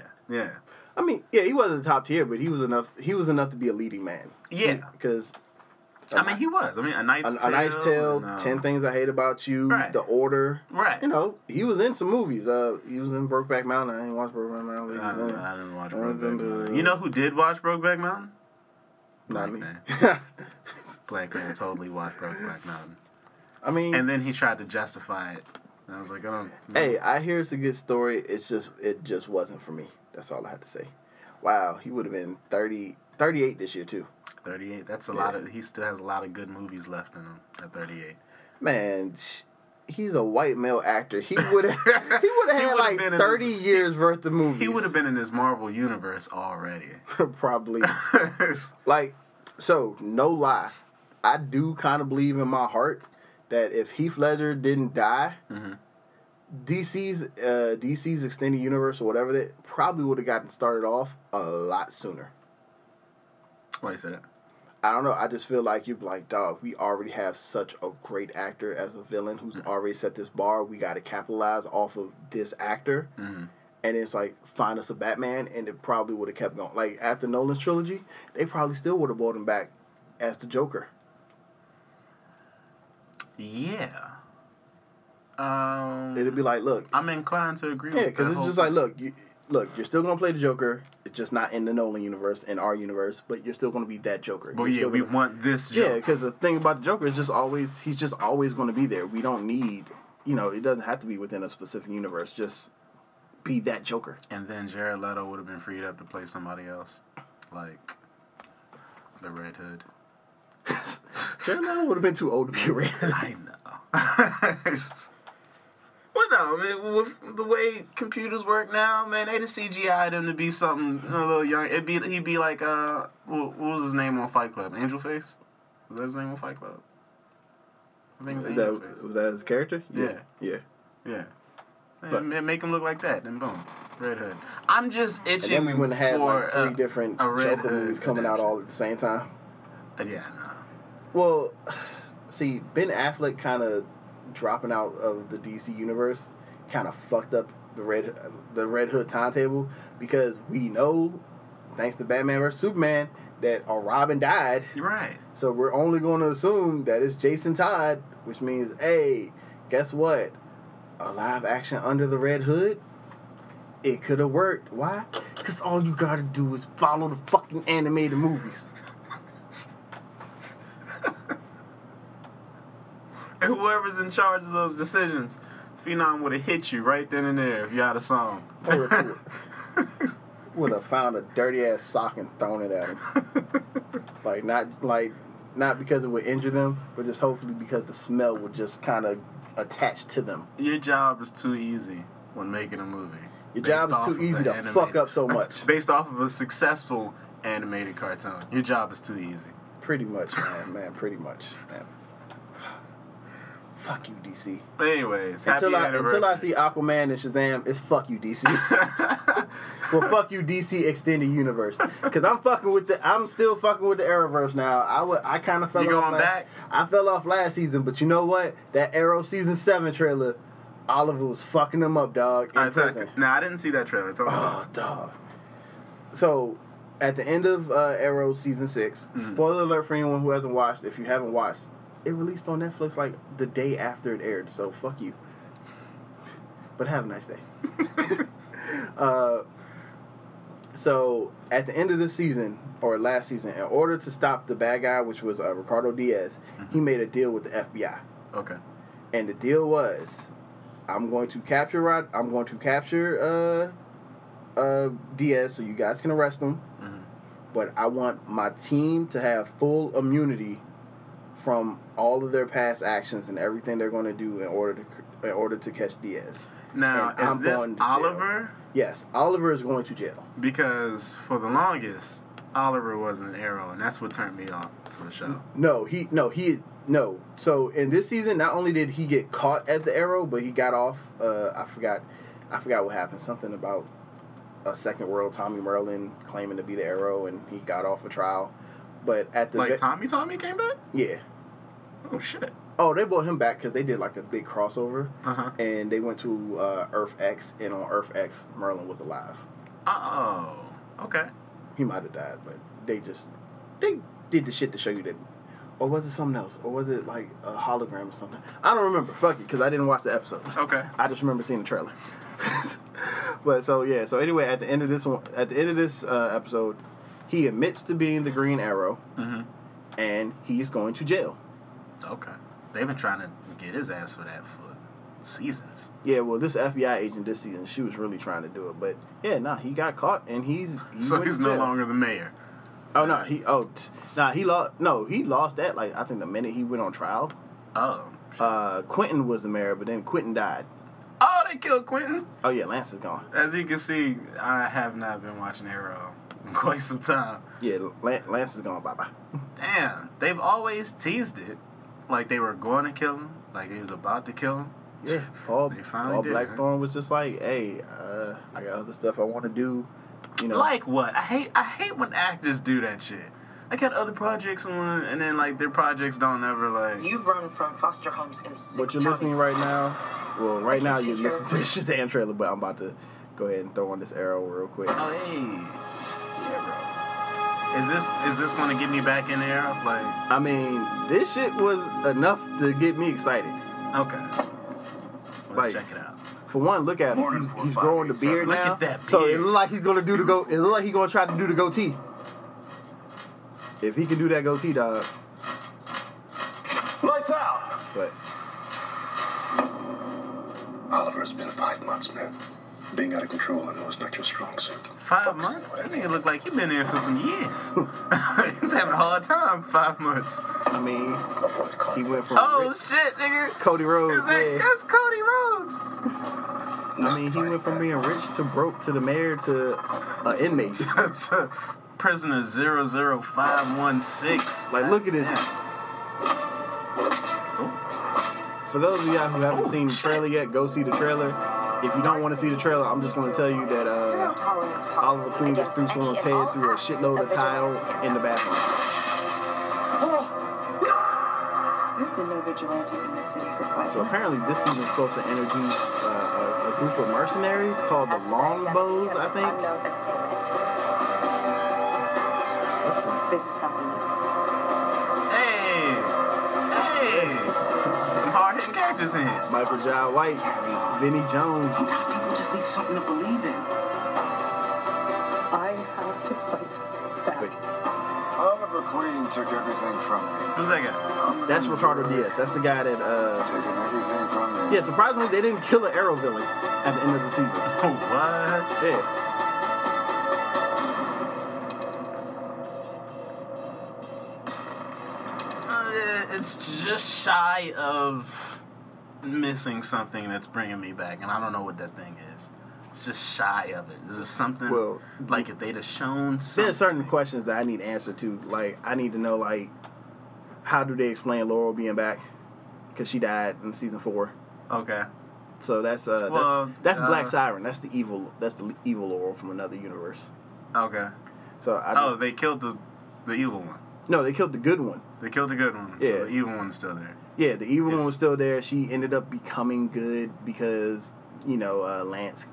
I mean, yeah, he wasn't top tier, but he was enough to be a leading man. Yeah. Because he was. I mean, A Knight's Tale, 10 Things I Hate About You, right. The Order. Right. He was in some movies. He was in Brokeback Mountain. I didn't watch Brokeback Mountain. I didn't watch Brokeback Mountain. You know who did watch Brokeback Mountain? Not me. Man. Black man totally watched Brokeback Mountain. I mean... And then he tried to justify it. And I was like, I don't... Hey, I hear it's a good story. It just wasn't for me. That's all I had to say. Wow, he would have been 38 this year, too. 38. That's a lot of. He still has a lot of good movies left in him at 38. Man, he's a white male actor. He would have had like 30 years worth of movies. He would have been in this Marvel universe already. Probably. So no lie, I do kind of believe in my heart that if Heath Ledger didn't die, mm-hmm. DC's extended universe or whatever, that probably would have gotten started off a lot sooner. Why you say that? I don't know. I just feel like you'd be like, dog, we already have such a great actor as a villain who's already set this bar. We got to capitalize off of this actor. Mm-hmm. And it's like, find us a Batman, and it probably would have kept going. Like, after Nolan's trilogy, they probably still would have brought him back as the Joker. Yeah. It'd be like, look. I'm inclined to agree with that. Yeah, because it's just like, look, you're still going to play the Joker. It's just not in the Nolan universe, in our universe, but you're still going to be that Joker. But yeah, we want this Joker. Yeah, because the thing about the Joker is he's just always going to be there. We don't need, it doesn't have to be within a specific universe. Just be that Joker. And then Jared Leto would have been freed up to play somebody else, like the Red Hood. Jared Leto would have been too old to be a Red Hood. I know. Well, no, I mean, with the way computers work now, man, they'd have CGI'd him to be something a little young. He'd be like, what was his name on Fight Club? Angel Face? Was that his name on Fight Club? I think it was Angel Face. Was that his character? Yeah. But make him look like that, then boom, Red Hood. I'm just itching. And then we wouldn't have for like 3 different Joker movies coming out all at the same time. Yeah, no. Well, see, Ben Affleck kind of dropping out of the DC universe kind of fucked up the Red Hood timetable, because we know, thanks to Batman vs Superman, that Robin died. You're right. So we're only going to assume that it's Jason Todd, which means, hey, guess what? A live action under the Red Hood, it could have worked. Why? Because all you gotta do is follow the fucking animated movies. And whoever's in charge of those decisions, Phenom would have hit you right then and there if you had a song. Would have found a dirty ass sock and thrown it at him. Not because it would injure them, but just hopefully because the smell would just kind of attach to them. Your job is too easy when making a movie. Your job is too easy to fuck up so much. Based off of a successful animated cartoon. Your job is too easy. Pretty much, man. Pretty much, man. Fuck you, DC. Anyways, until I see Aquaman and Shazam, it's fuck you, DC. Well, fuck you, DC Extended Universe. Because I'm still fucking with the Arrowverse now. I kind of fell off. You going back? I fell off last season, but you know what? That Arrow season 7 trailer, Oliver was fucking them up, dog. I didn't see that trailer. Oh, dog. So, at the end of Arrow season 6, spoiler alert for anyone who hasn't watched. If you haven't watched, it released on Netflix like the day after it aired, so fuck you. But have a nice day. So, at the end of this season, or last season, in order to stop the bad guy, which was Ricardo Diaz, he made a deal with the FBI. Okay. And the deal was, I'm going to capture Diaz so you guys can arrest him, but I want my team to have full immunity from all of their past actions and everything they're going to do in order to catch Diaz. Now, is this Oliver? Yes, Oliver is going to jail. Because for the longest, Oliver was an Arrow, and that's what turned me on to the show. No. So in this season, not only did he get caught as the Arrow, but he got off. I forgot what happened. Something about a second world Tommy Merlin claiming to be the Arrow, and he got off a trial. But at the Tommy came back? Yeah. Oh shit. Oh, they brought him back because they did like a big crossover, and they went to Earth X, and on Earth X, Merlin was alive. Oh, okay. He might have died, but they did the shit to show you that. Or was it something else? Or was it like a hologram or something? I don't remember. Fuck it, because I didn't watch the episode. Okay. I just remember seeing the trailer. But so yeah, so anyway, at the end of this episode, he admits to being the Green Arrow, and he's going to jail. Okay. They've been trying to get his ass for that for seasons. Yeah, well, this FBI agent this season, she was really trying to do it, but yeah, he got caught, and he's no longer the mayor. Oh no, he lost. No, he lost that. Like I think the minute he went on trial. Oh. Quentin was the mayor, but then Quentin died. Oh, they killed Quentin. Oh yeah, Lance is gone. As you can see, I have not been watching Arrow in quite some time. Yeah, Lance is gone. Bye bye. Damn, they've always teased it, like they were going to kill him, like he was about to kill him. Yeah, Paul did, Blackthorne was just like, hey, I got other stuff I want to do. You know, like what? I hate when actors do that shit. I got other projects on, and then like their projects don't ever like. You've run from foster homes in 6 But you're listening right now. Well, right now you're listening to the Shazam trailer, but I'm about to go ahead and throw on this Arrow real quick. Oh hey, yeah, bro. Is this gonna get me back in the Arrow? Like, I mean, this shit was enough to get me excited. Okay. Let's check it out. For one, look at him. He's growing the beard now. Look at that beard. So it looks like he's gonna do the go. It looks like he's gonna try to do the goatee. If he can do that goatee, dog. Lights out. But Oliver, it's been 5 months, man. Being out of control, I know it's not your strong suit. 5 months? That nigga look like he been there for some years. He's having a hard time. 5 months. I mean, he went from shit, nigga. Cody Rhodes. That's Cody Rhodes. I mean, he went from being rich to broke to the mayor to inmate. That's prisoner 00516. Like, look at this. For those of y'all who haven't seen the trailer yet, go see the trailer. If you don't want to see the trailer, I'm just going to tell you that Oliver Queen just threw someone's head through a shitload of tile in the bathroom. There have been no vigilantes in this city for 5 months. So apparently this season is supposed to introduce a group of mercenaries called the Longbows, I think. Unknown assailant. This is something new. Hey! Some hard-hitting characters in here. Michael Jai White, Vinnie Jones. Sometimes people just need something to believe in. I have to fight back. Oliver Queen took everything from me. Who's that guy? That's Ricardo Diaz. That's the guy that, Taking everything from me. yeah, surprisingly, they didn't kill an Arrow villain at the end of the season. What? Yeah. It's just shy of missing something that's bringing me back, and I don't know what that thing is. It's just shy of it. Is it something, Well, like if they'd have shown something? There's certain questions that I need answer to. Like, I need to know, like, how do they explain Laurel being back? Because she died in season 4. Okay. So that's Black Siren. That's the evil Laurel from another universe. Okay. So they killed the evil one. No, they killed the good one. They killed the good one. Yeah. So the evil one's still there. Yeah, the evil one was still there. She ended up becoming good because, Lance,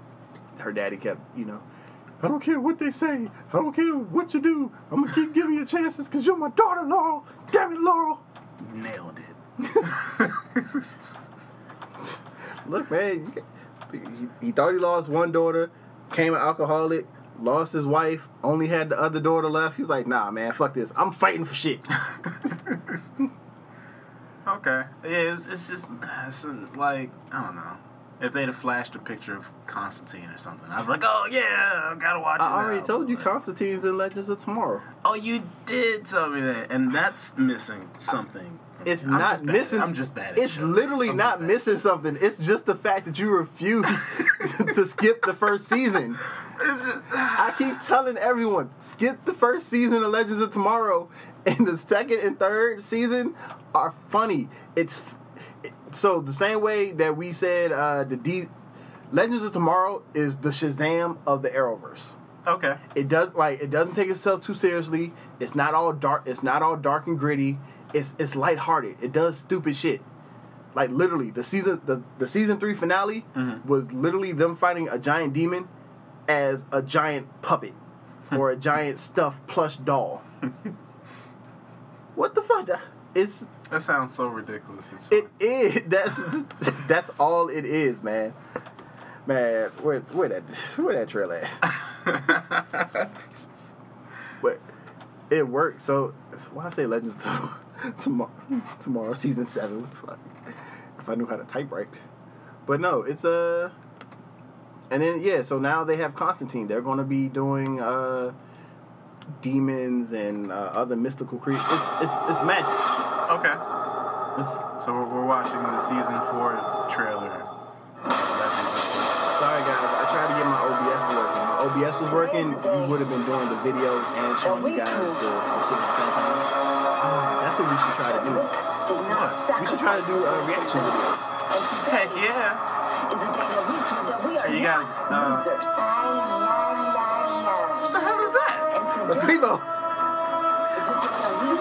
her daddy kept, I don't care what they say. I don't care what you do. I'm going to keep giving you chances because you're my daughter, Laurel. Damn it, Laurel. Nailed it. Look, man, he thought he lost one daughter, became an alcoholic, lost his wife, only had the other daughter left. He's like, nah, man, fuck this. I'm fighting for shit. Okay. Yeah, it's like, I don't know. If they'd have flashed a picture of Constantine or something, I'd be like, oh, yeah, I gotta watch it I already now. told you Constantine's in Legends of Tomorrow. Oh, you did tell me that, and that's missing something. It's I'm not just bad missing. I'm just bad at It's shows. literally not missing something. It's just the fact that you refuse to skip the first season. It's just, I keep telling everyone, skip the first season of Legends of Tomorrow, and the second and third season are funny. So the same way that we said Legends of Tomorrow is the Shazam of the Arrowverse. Okay. It doesn't take itself too seriously. It's not all dark. It's not all dark and gritty. It's lighthearted. It does stupid shit. Like literally, the season 3 finale was literally them fighting a giant demon as a giant puppet or a giant stuffed plush doll. What the fuck? That sounds so ridiculous. It is. That's all it is, man. Man, where that trailer at? But it worked. So why I say Legends tomorrow season 7? What the fuck? If I knew how to type right. But no, it's and then yeah. So now they have Constantine. They're going to be doing demons and other mystical creatures. It's magic. Okay. So we're watching the season 4 trailer. Sorry guys, I tried to get my OBS to work. If my OBS was working, we would have been doing the videos and showing you guys the shit at the same time. That's what we should try to do. We should try to do reaction videos. Heck yeah. Is a day that we prove that we are You guys, not losers. What the hell is that? That's Bebo.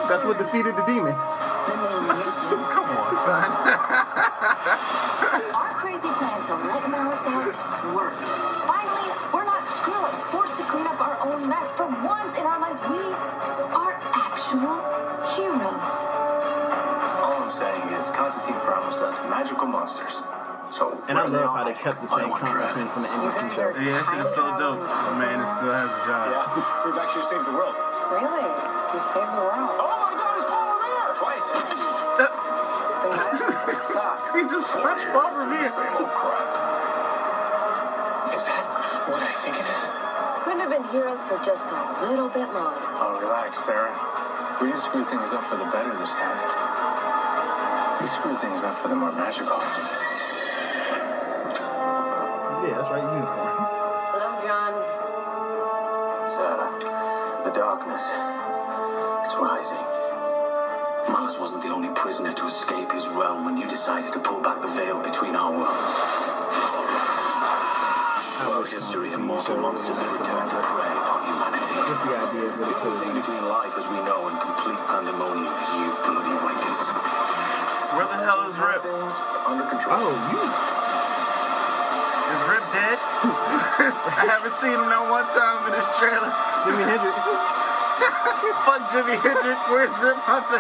That's what defeated the demon. Come on, son. Our crazy plan to let Malice out worked. Finally, we're not screw-ups forced to clean up our own mess. For once in our lives, we are actual heroes. All I'm saying is Constantine promised us magical monsters. So And I love how they kept the same Constantine from the NBC show. Yeah, that shit is so dope. The man still has a job. Yeah, we've actually saved the world. Really? You saved the world. Oh my God, it's Paul Revere! Twice. He just punched Bob Revere. Oh crap. Is that what I think it is? Couldn't have been heroes for just a little bit longer. Oh, relax, Sarah. We didn't screw things up for the better this time. We screwed things up for the more magical. Yeah, that's right, uniform. Hello, John. Sarah, the darkness, it's rising. Malice wasn't the only prisoner to escape his realm when you decided to pull back the veil between our worlds. Throughout history, immortal monsters have returned to prey upon humanity. Just the idea of what it could Choosing have been. between life as we know and complete pandemonium is you bloody wankers. Where the hell is Rip? Things under control. Oh, you. Is Rip dead? I haven't seen him that one time in this trailer. Jimi Hendrix. Fuck Jimi Hendrix. Where's Rip Hunter?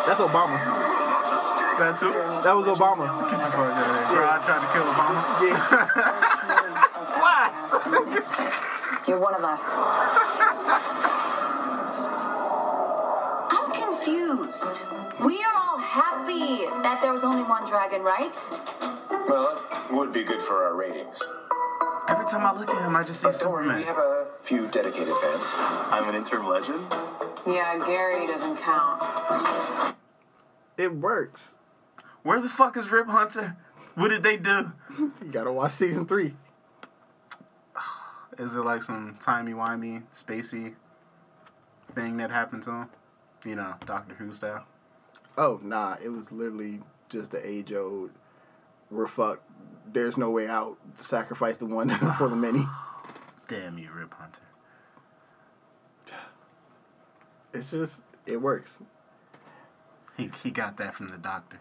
That's Obama. That's who? That was Obama. Get your fuck out of here. Bro, I tried to kill Obama. Yeah. Why? You're one of us. I'm confused. We are all happy that there was only one dragon, right? Well, that would be good for our ratings. Every time I look at him, I just see Don't worry, we Superman. have a few dedicated fans. I'm an interim legend. Yeah, Gary doesn't count. It works. Where the fuck is Rip Hunter? What did they do? You gotta watch season 3. Is it like some timey-wimey, spacey thing that happened to him? You know, Doctor Who style. Oh, nah. It was literally just the age-old, we're fucked. There's no way out. Sacrifice the one for the many. Damn you, Rip Hunter. It's just, it works. He got that from the doctor.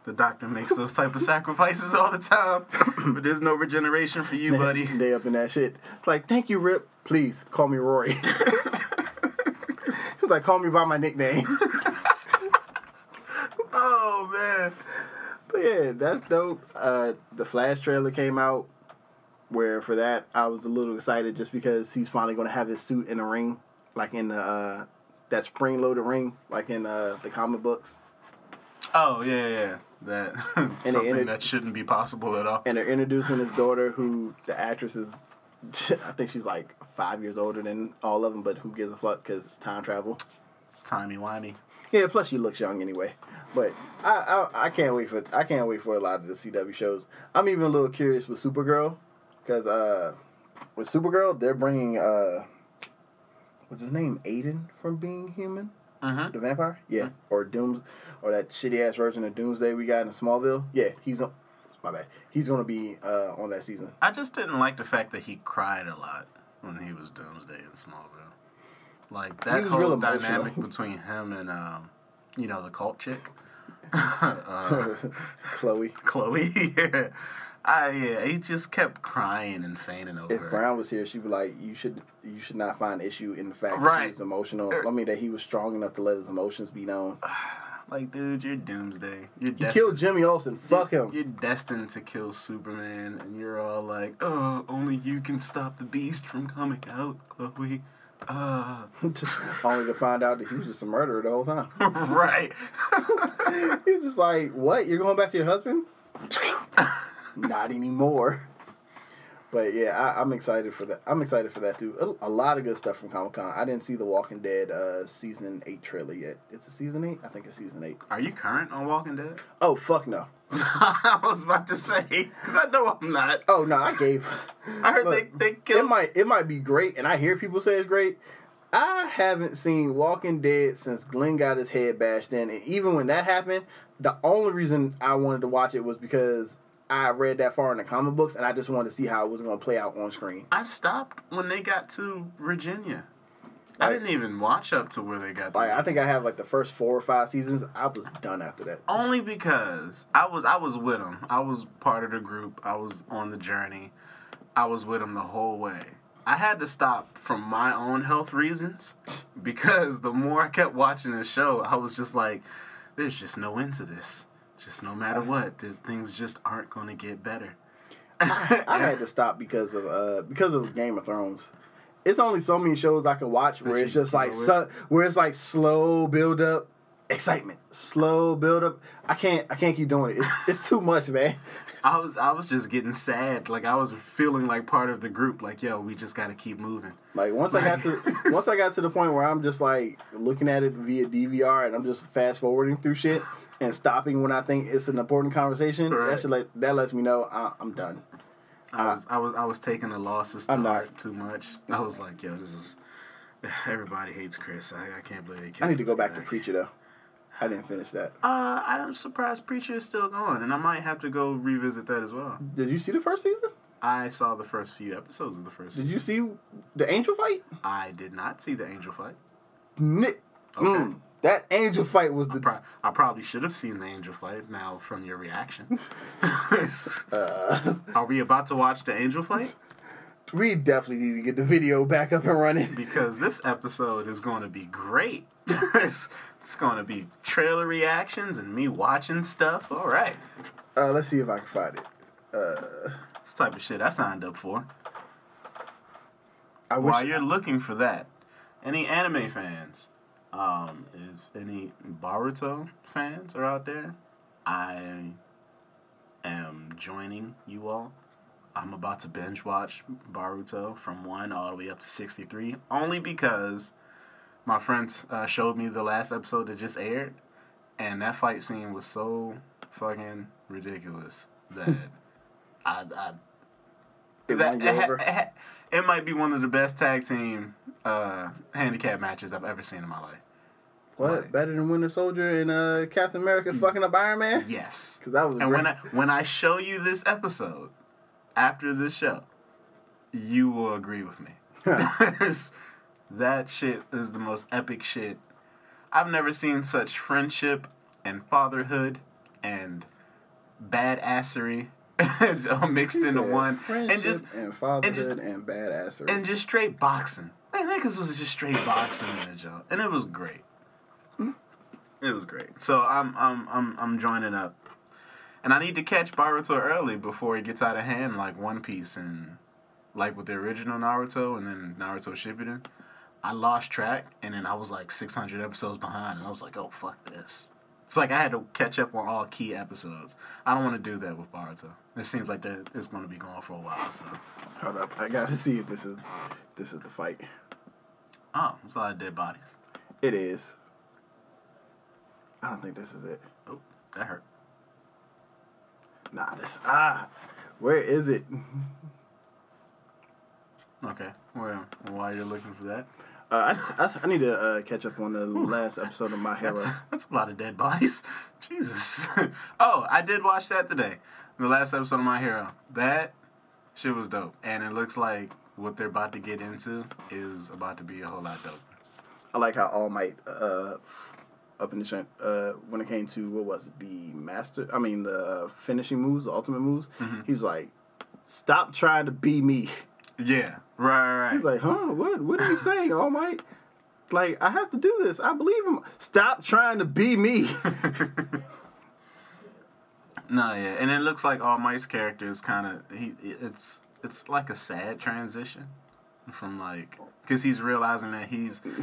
The doctor makes those type of sacrifices all the time. But there's no regeneration for you, buddy. They up in that shit. It's like, thank you, Rip. Please, call me Rory. It's like, call me by my nickname. Oh, man. But yeah, that's dope. The Flash trailer came out, where for that, I was a little excited just because he's finally going to have his suit in the ring, like in the that spring-loaded ring, like in the comic books. Oh, yeah. That something that shouldn't be possible at all. And they're introducing his daughter, who the actress is, I think she's like 5 years older than all of them, but who gives a fuck because time travel. Timey-wimey. Yeah, plus she looks young anyway. But I can't wait for a lot of the CW shows. I'm even a little curious with Supergirl, because with Supergirl they're bringing what's his name, Aiden from Being Human. Mm-hmm. The vampire? Yeah. Or that shitty ass version of Doomsday we got in Smallville. Yeah, my bad. He's gonna be on that season. I just didn't like the fact that he cried a lot when he was Doomsday in Smallville. Like that was whole real dynamic emotional. between him and the cult chick. Chloe. Chloe. Yeah, he just kept crying and fainting over If her. Brown was here, she'd be like, "You should not find issue in the fact that Right. he was emotional. I mean, that he was strong enough to let his emotions be known." Like, dude, you're Doomsday. You killed Jimmy Olsen. Fuck him. You're destined to kill Superman, and you're all like, "Oh, only you can stop the Beast from coming out, Chloe." Only to find out that he was just a murderer the whole time. Right. He was just like, "What? You're going back to your husband?" Not anymore. But yeah, I'm excited for that. I'm excited for that too. A lot of good stuff from Comic-Con. I didn't see the Walking Dead season 8 trailer yet. Is it season 8? I think it's season 8. Are you current on Walking Dead? Oh, fuck no. I was about to say, because I know I'm not. Oh no, I gave. I heard Look, they killed. It might be great, and I hear people say it's great. I haven't seen Walking Dead since Glenn got his head bashed in, and even when that happened, the only reason I wanted to watch it was because I read that far in the comic books, and I just wanted to see how it was going to play out on screen. I stopped when they got to Virginia. I didn't even watch up to where they got to. Like, I think I have like the first 4 or 5 seasons. I was done after that. Only because I was with them. I was part of the group. I was on the journey. I was with them the whole way. I had to stop from my own health reasons because the more I kept watching this show, I was just like, there's just no end to this. Just no matter what, things just aren't going to get better. I had to stop because of Game of Thrones. It's only so many shows I can watch where it's just like where it's like slow build up, excitement, slow build up. I can't keep doing it. It's too much, man. I was just getting sad. Like, I was feeling like part of the group. Like, yo, we just got to keep moving. Like once I got to the point where I'm just like looking at it via DVR and I'm just fast forwarding through shit and stopping when I think it's an important conversation. Right. That lets me know I'm done. I was taking the losses to heart too much. I was like, yo, this is everybody hates Chris. I can't believe they killed I need to go this back guy. to Preacher though. I didn't finish that. I'm surprised Preacher is still going, and I might have to go revisit that as well. Did you see the first season? I saw the first few episodes of the first season. Did you see the angel fight? I did not see the angel fight. Okay. That angel fight was the... I probably should have seen the angel fight now from your reaction. Are we about to watch the angel fight? We definitely need to get the video back up and running. Because this episode is going to be great. It's going to be trailer reactions and me watching stuff. All right. Let's see if I can find it. This type of shit I signed up for. While you're looking for that, any anime fans, if any Boruto fans are out there, I am joining you all. I'm about to binge watch Boruto from 1 all the way up to 63, only because my friends showed me the last episode that just aired, and that fight scene was so fucking ridiculous that it might be one of the best tag team handicap matches I've ever seen in my life. What? Like, Better than Winter Soldier and Captain America fucking up Iron Man? yes. Because that was and when I show you this episode after this show, you will agree with me. That shit is the most epic shit. I've never seen such friendship and fatherhood and badassery mixed into one. And just fatherhood and badassery. And just straight boxing. Man, niggas was just straight boxing in the job. And it was great. It was great. So I'm joining up. And I need to catch Boruto early before he gets out of hand like One Piece and like with the original Naruto and then Naruto Shippuden. I lost track and then I was like 600 episodes behind and I was like, oh, fuck this. It's like I had to catch up on all key episodes. I don't want to do that with Boruto. It seems like that it's going to be going for a while. So hold up, I gotta see if this is the fight. Oh, it's a lot of dead bodies. It is. I don't think this is it. Oh, that hurt. Nah, where is it? Okay, well, while you're looking for that, I need to catch up on the last episode of My Hero. That's a lot of dead bodies. Jesus. Oh, I did watch that today. The last episode of My Hero. That shit was dope. And it looks like what they're about to get into is about to be a whole lot dope. I like how All Might, up in the when it came to, what was it, the finishing moves, the ultimate moves, he was like, stop trying to be me. Yeah, right. He's like, huh? What are you saying, All Might? Like, I have to do this. I believe him. Stop trying to be me. No, yeah, and it looks like All Might's character is kind of it's like a sad transition from like because he's realizing that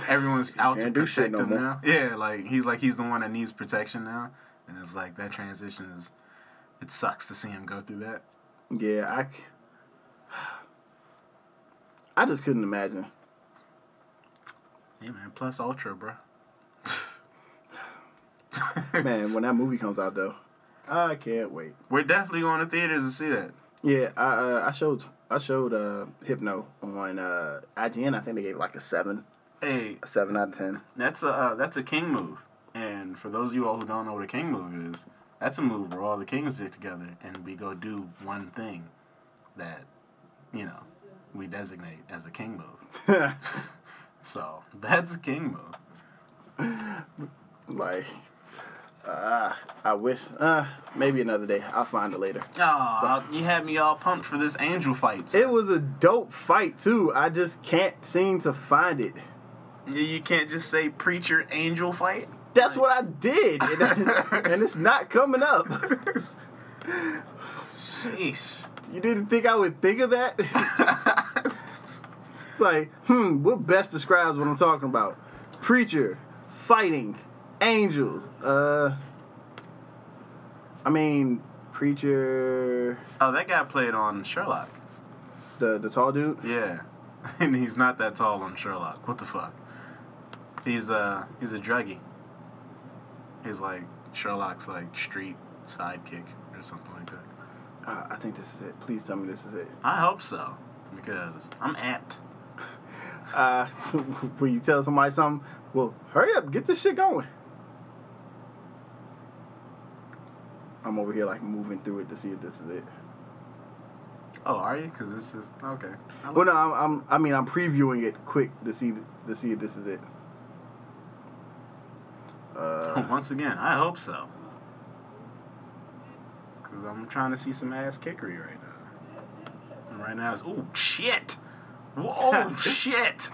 everyone's out to protect him now. Yeah, he's the one that needs protection now, and it's like that transition it sucks to see him go through that. Yeah, I just couldn't imagine. Hey man, plus Ultra, bro. Man, when that movie comes out though, I can't wait. We're definitely going to theaters to see that. Yeah, I showed Hypno on IGN. I think they gave it like a 7. Hey, a 7 out of 10. That's a king move. And for those of you all who don't know what a king move is, that's a move where all the kings get together and we go do one thing that, we designate as a king move. So, that's a king move. Like, I wish, maybe another day. I'll find it later. Oh, you had me all pumped for this angel fight. So. It was a dope fight, too. I just can't seem to find it. You can't just say preacher angel fight? That's what I did. And it's not coming up. Sheesh. You didn't think I would think of that? It's like, what best describes what I'm talking about? Preacher, fighting, angels. Preacher. Oh, that guy played on Sherlock. The tall dude? Yeah. And he's not that tall on Sherlock. What the fuck? He's a druggie. He's like Sherlock's like street sidekick or something like that. I think this is it. Please tell me this is it. I hope so, because I'm amped. When you tell somebody something, well, hurry up, get this shit going. I'm over here like moving through it to see if this is it. Oh, are you? Because this is okay. Well, no, I'm previewing it quick to see if this is it. Once again, I hope so. Because I'm trying to see some ass kickery right now. And right now it's, oh, shit. Whoa, shit.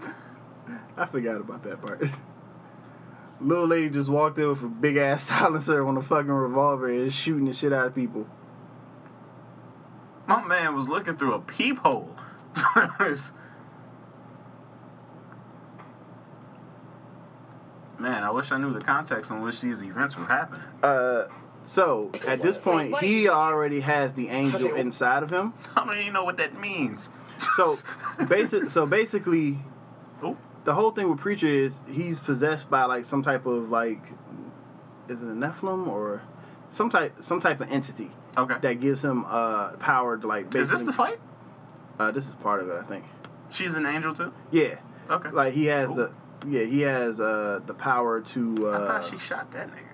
I forgot about that part. Little lady just walked in with a big ass silencer on a fucking revolver and is shooting the shit out of people. My man was looking through a peephole. Man, I wish I knew the context in which these events were happening. So, at this point, he already has the angel inside of him. I don't even know what that means. So basically, Ooh. The whole thing with Preacher is he's possessed by like some type of like, is it a Nephilim or some type of entity? Okay. That gives him power to like. Is this the fight? This is part of it, I think. She's an angel too? Yeah. Okay. Like he has the power to. I thought she shot that nigga.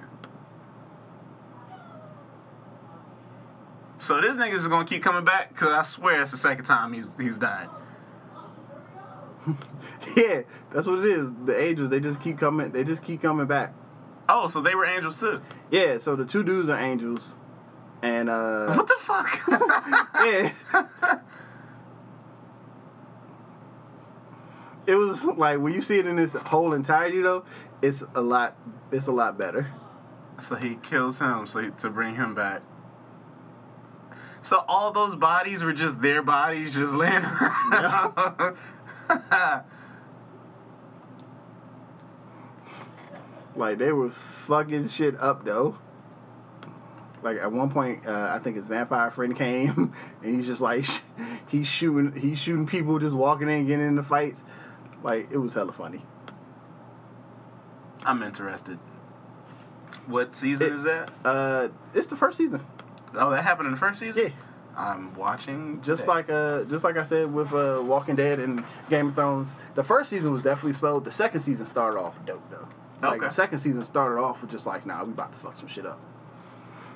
So this nigga's just gonna keep coming back? Because I swear it's the second time he's died. Yeah, that's what it is. The angels, they just keep coming back. Oh, so they were angels too? Yeah, so the two dudes are angels. And what the fuck? Yeah. It was like when you see it in its whole entirety though, it's a lot better. So he kills him to bring him back. So all those bodies were just their bodies just laying around. Yeah. Like they was fucking shit up though. Like at one point, I think his vampire friend came and he's just like he's shooting people just walking in, getting into fights. Like it was hella funny. I'm interested. What season is that? It's the first season. Oh, that happened in the first season? Yeah. I'm watching. Just like I said with Walking Dead and Game of Thrones, the first season was definitely slow. The second season started off dope though. Like the second season started off with just like, nah, we about to fuck some shit up.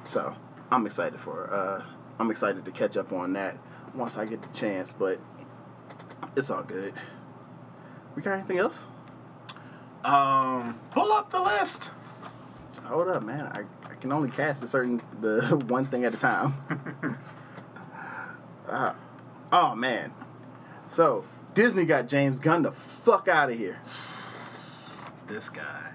So I'm excited to catch up on that once I get the chance, but it's all good. We got anything else? Pull up the list. Hold up, man. I can only cast the one thing at a time. Oh man. So Disney got James Gunn the fuck out of here. This guy.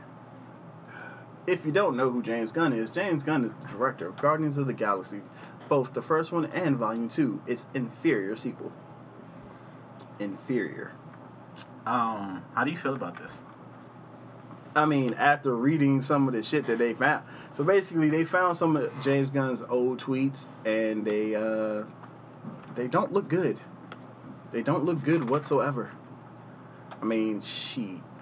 If you don't know who James Gunn is the director of Guardians of the Galaxy, both the first one and Volume 2. It's inferior sequel. Inferior. How do you feel about this? I mean, after reading some of the shit that they found. So basically, they found some of James Gunn's old tweets, and they don't look good. They don't look good whatsoever. I mean,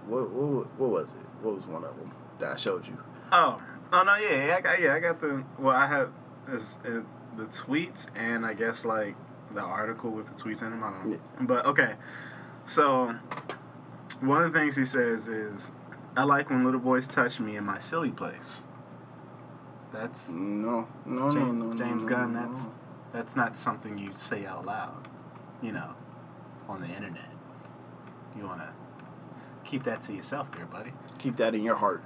what was it? What was one of them that I showed you? Oh no, yeah, I got the. Well, I have the tweets, and I guess like the article with the tweets in them. I don't know. Yeah. But okay, so one of the things he says is, "I like when little boys touch me in my silly place." That's no, James Gunn. That's not something you say out loud, on the internet. You want to keep that to yourself, there, buddy. Keep that in your heart.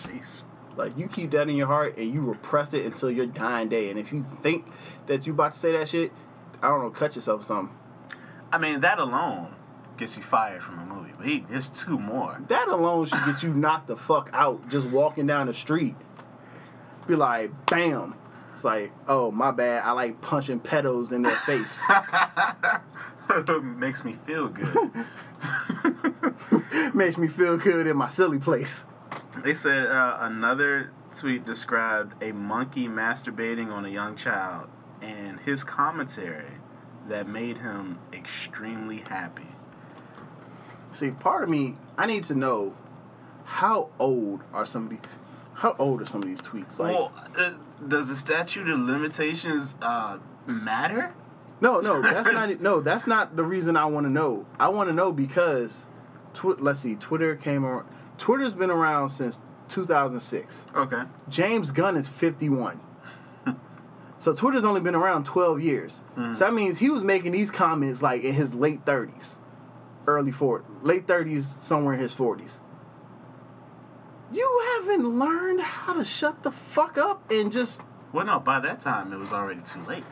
Jeez. Like, you keep that in your heart and you repress it until your dying day. And if you think that you about to say that shit, I don't know, cut yourself or something. I mean, that alone gets you fired from a movie. But there's two more. That alone should get you knocked the fuck out just walking down the street. Be like, bam. It's like, oh, my bad. I like punching pedos in their face. Makes me feel good. Makes me feel good in my silly place. They said another tweet described a monkey masturbating on a young child and his commentary that made him extremely happy. See, part of me, I need to know how old are some of these tweets? Like, well, does the statute of limitations matter? No, that's not. No, that's not the reason I want to know. I want to know because, let's see, Twitter came around. Twitter's been around since 2006. Okay. James Gunn is 51. So Twitter's only been around 12 years. Mm. So that means he was making these comments like in his late 30s, late 30s, somewhere in his 40s. You haven't learned how to shut the fuck up and just... Well, no, by that time, it was already too late.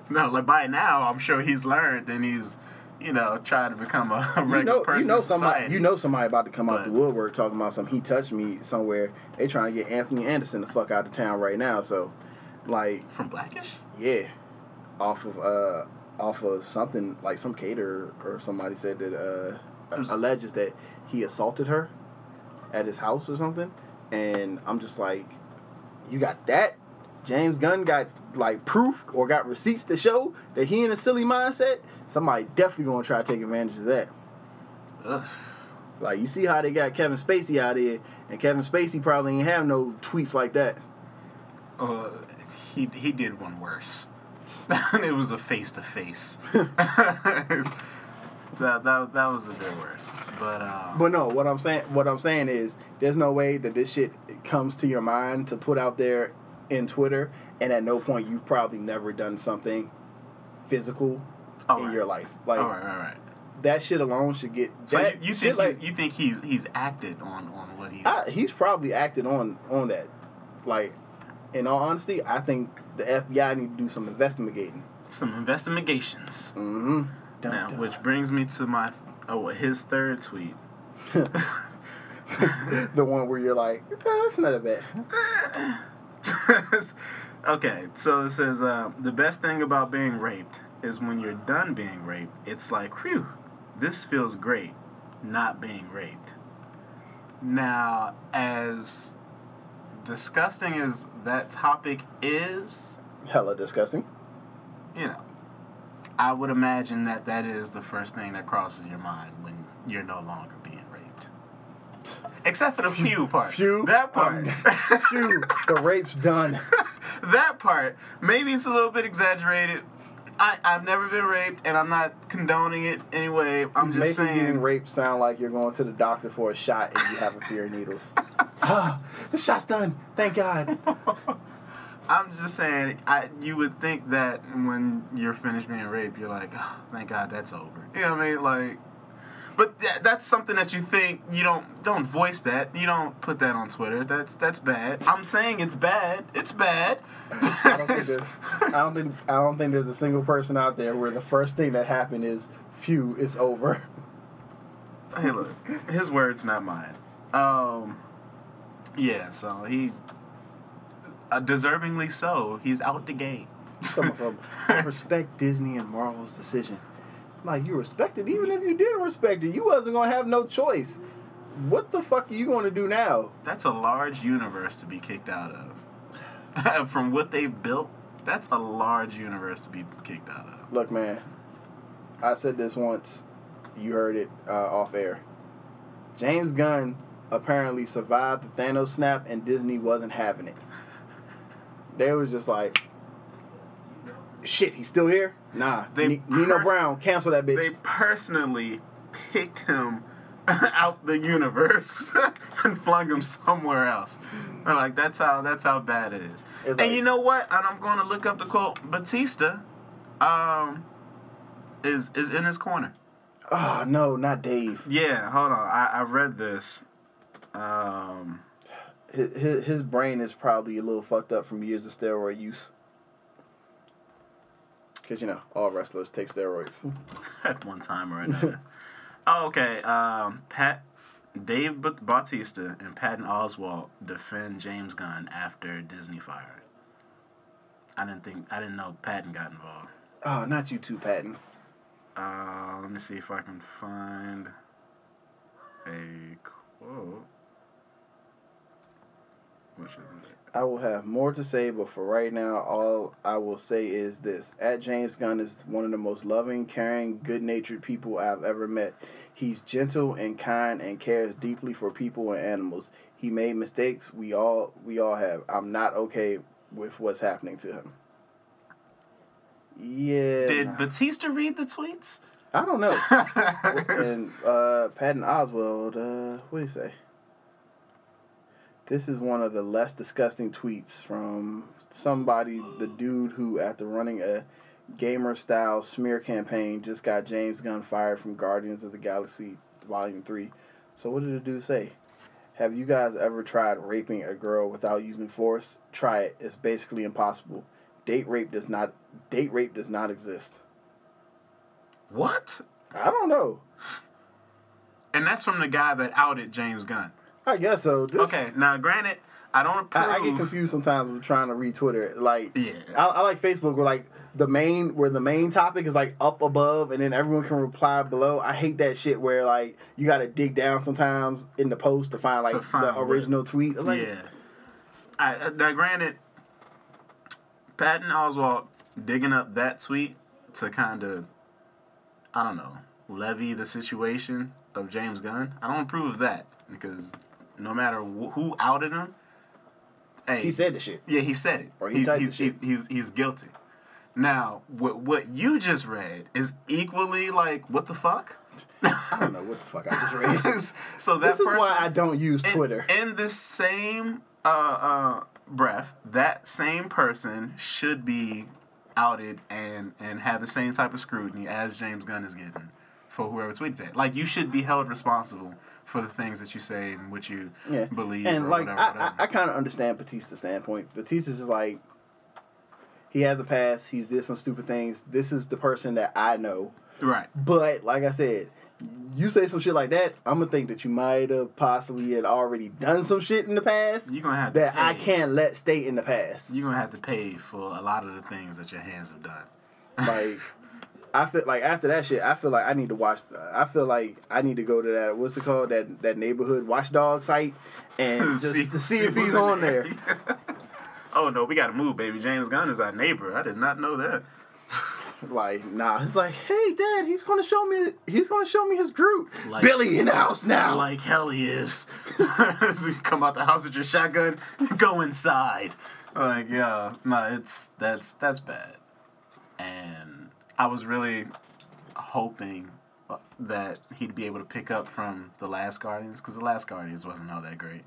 No, like by now, I'm sure he's learned and he's, trying to become a regular person in society. You know somebody about to come out the woodwork talking about something. He touched me somewhere. They trying to get Anthony Anderson the fuck out of town right now. So, like... From Blackish? Yeah. Off of something, like some caterer or somebody said that alleges that he assaulted her at his house or something. And I'm just like, you got that? James Gunn got like proof or got receipts to show that he in a silly mindset? Somebody definitely gonna try to take advantage of that. Ugh. Like, you see how they got Kevin Spacey out here, and Kevin Spacey probably ain't have no tweets like that. He did one worse. It was a face-to-face. That was a bit worse. But no, what I'm saying is there's no way that this shit comes to your mind to put out there in Twitter, and at no point you've probably never done something physical in your life. Like, all right. That shit alone should get. So you think he's acted on what he's probably acted on that. Like, in all honesty, I think the FBI need to do some investigating. Some investigations. Mm-hmm. Now, which brings me to his third tweet. The one where you're like, that's not a bad. Okay, so it says, the best thing about being raped is when you're done being raped, it's like, whew, this feels great, not being raped. Now, as disgusting as that topic is... Hella disgusting. I would imagine that is the first thing that crosses your mind when you're no longer being raped. Except for the few part. That part. The rape's done. that part, maybe it's a little bit exaggerated. I've never been raped, and I'm not condoning it anyway. I'm just saying. Making getting raped sound like you're going to the doctor for a shot and you have a fear of needles. Ah, the shot's done. Thank God. I'm just saying, you would think that when you're finished being raped, you're like, oh, thank God that's over. You know what I mean? Like, but that's something that you think. You don't voice that. You don't put that on Twitter. That's bad. I'm saying it's bad. It's bad. I don't think there's a single person out there where the first thing that happened is, phew, it's over. Hey, look, his words, not mine. Yeah. So he, deservingly so, he's out the gate. Coming from, I respect Disney and Marvel's decision. Like, you respect it. Even if you didn't respect it, you wasn't going to have no choice. What the fuck are you going to do now? That's a large universe to be kicked out of. From what they built, that's a large universe to be kicked out of. Look, man, I said this once. You heard it off air. James Gunn apparently survived the Thanos snap, and Disney wasn't having it. They was just like, shit, he's still here? Nah. Nino Brown, cancel that bitch. They personally picked him out the universe and flung him somewhere else. They're like, that's how bad it is. It's and you know what? And I'm going to look up the quote. Batista is in his corner. Oh, no, not Dave. Yeah, hold on. I read this. His brain is probably a little fucked up from years of steroid use. Because, you know, all wrestlers take steroids. At one time or another. Oh, okay. Dave Bautista and Patton Oswalt defend James Gunn after Disney fired. I didn't know Patton got involved. Oh, not you too, Patton. Let me see if I can find a quote. I will have more to say, but for right now, all I will say is this. James Gunn is one of the most loving, caring, good-natured people I've ever met. He's gentle and kind and cares deeply for people and animals. He made mistakes. We all have. I'm not okay with what's happening to him. Yeah. Did Batista read the tweets? I don't know. And Patton Oswalt, what do you say? This is one of the less disgusting tweets from somebody, the dude who, after running a gamer-style smear campaign, just got James Gunn fired from Guardians of the Galaxy Volume 3. So what did the dude say? Have you guys ever tried raping a girl without using force? Try it. It's basically impossible. Date rape does not exist. What? I don't know. And that's from the guy that outed James Gunn. I guess so. Okay, now granted, I don't approve. I get confused sometimes with trying to read Twitter. Like, yeah. I like Facebook where the main topic is like up above and then everyone can reply below. I hate that shit where like you got to dig down sometimes in the post to find the original tweet. Like, yeah. Now granted, Patton Oswalt digging up that tweet to kind of, I don't know, levy the situation of James Gunn. I don't approve of that because no matter who outed him, hey, he said the shit. Yeah, he said it. Or he typed the shit. He's guilty. Now, what you just read is equally like, what the fuck? I don't know what the fuck I just read. So that this is why I don't use Twitter. In the same breath, that same person should be outed and have the same type of scrutiny as James Gunn is getting for whoever tweeted that. Like, you should be held responsible for the things that you say and what you believe and or like, whatever. I kind of understand Batista's standpoint. Batista's just like, he has a past. He's did some stupid things. This is the person that I know. Right. But, like I said, you say some shit like that, I'm going to think that you might have possibly had already done some shit in the past You're gonna have that to I can't let stay in the past. You're going to have to pay for a lot of the things that your hands have done. Like, I feel like after that shit, I feel like I need to watch. I feel like I need to go to that. What's it called? That neighborhood watchdog site, and just to see if he's on there. Oh no, we got to move, baby. James Gunn is our neighbor. I did not know that. Like, nah, it's like, hey, Dad, he's gonna show me his Groot. Like, Billy in the house now. Like hell he is. So you come out the house with your shotgun, go inside. Like, yeah, no, that's bad. And I was really hoping that he'd be able to pick up from the Last Guardians, because the Last Guardians wasn't all that great.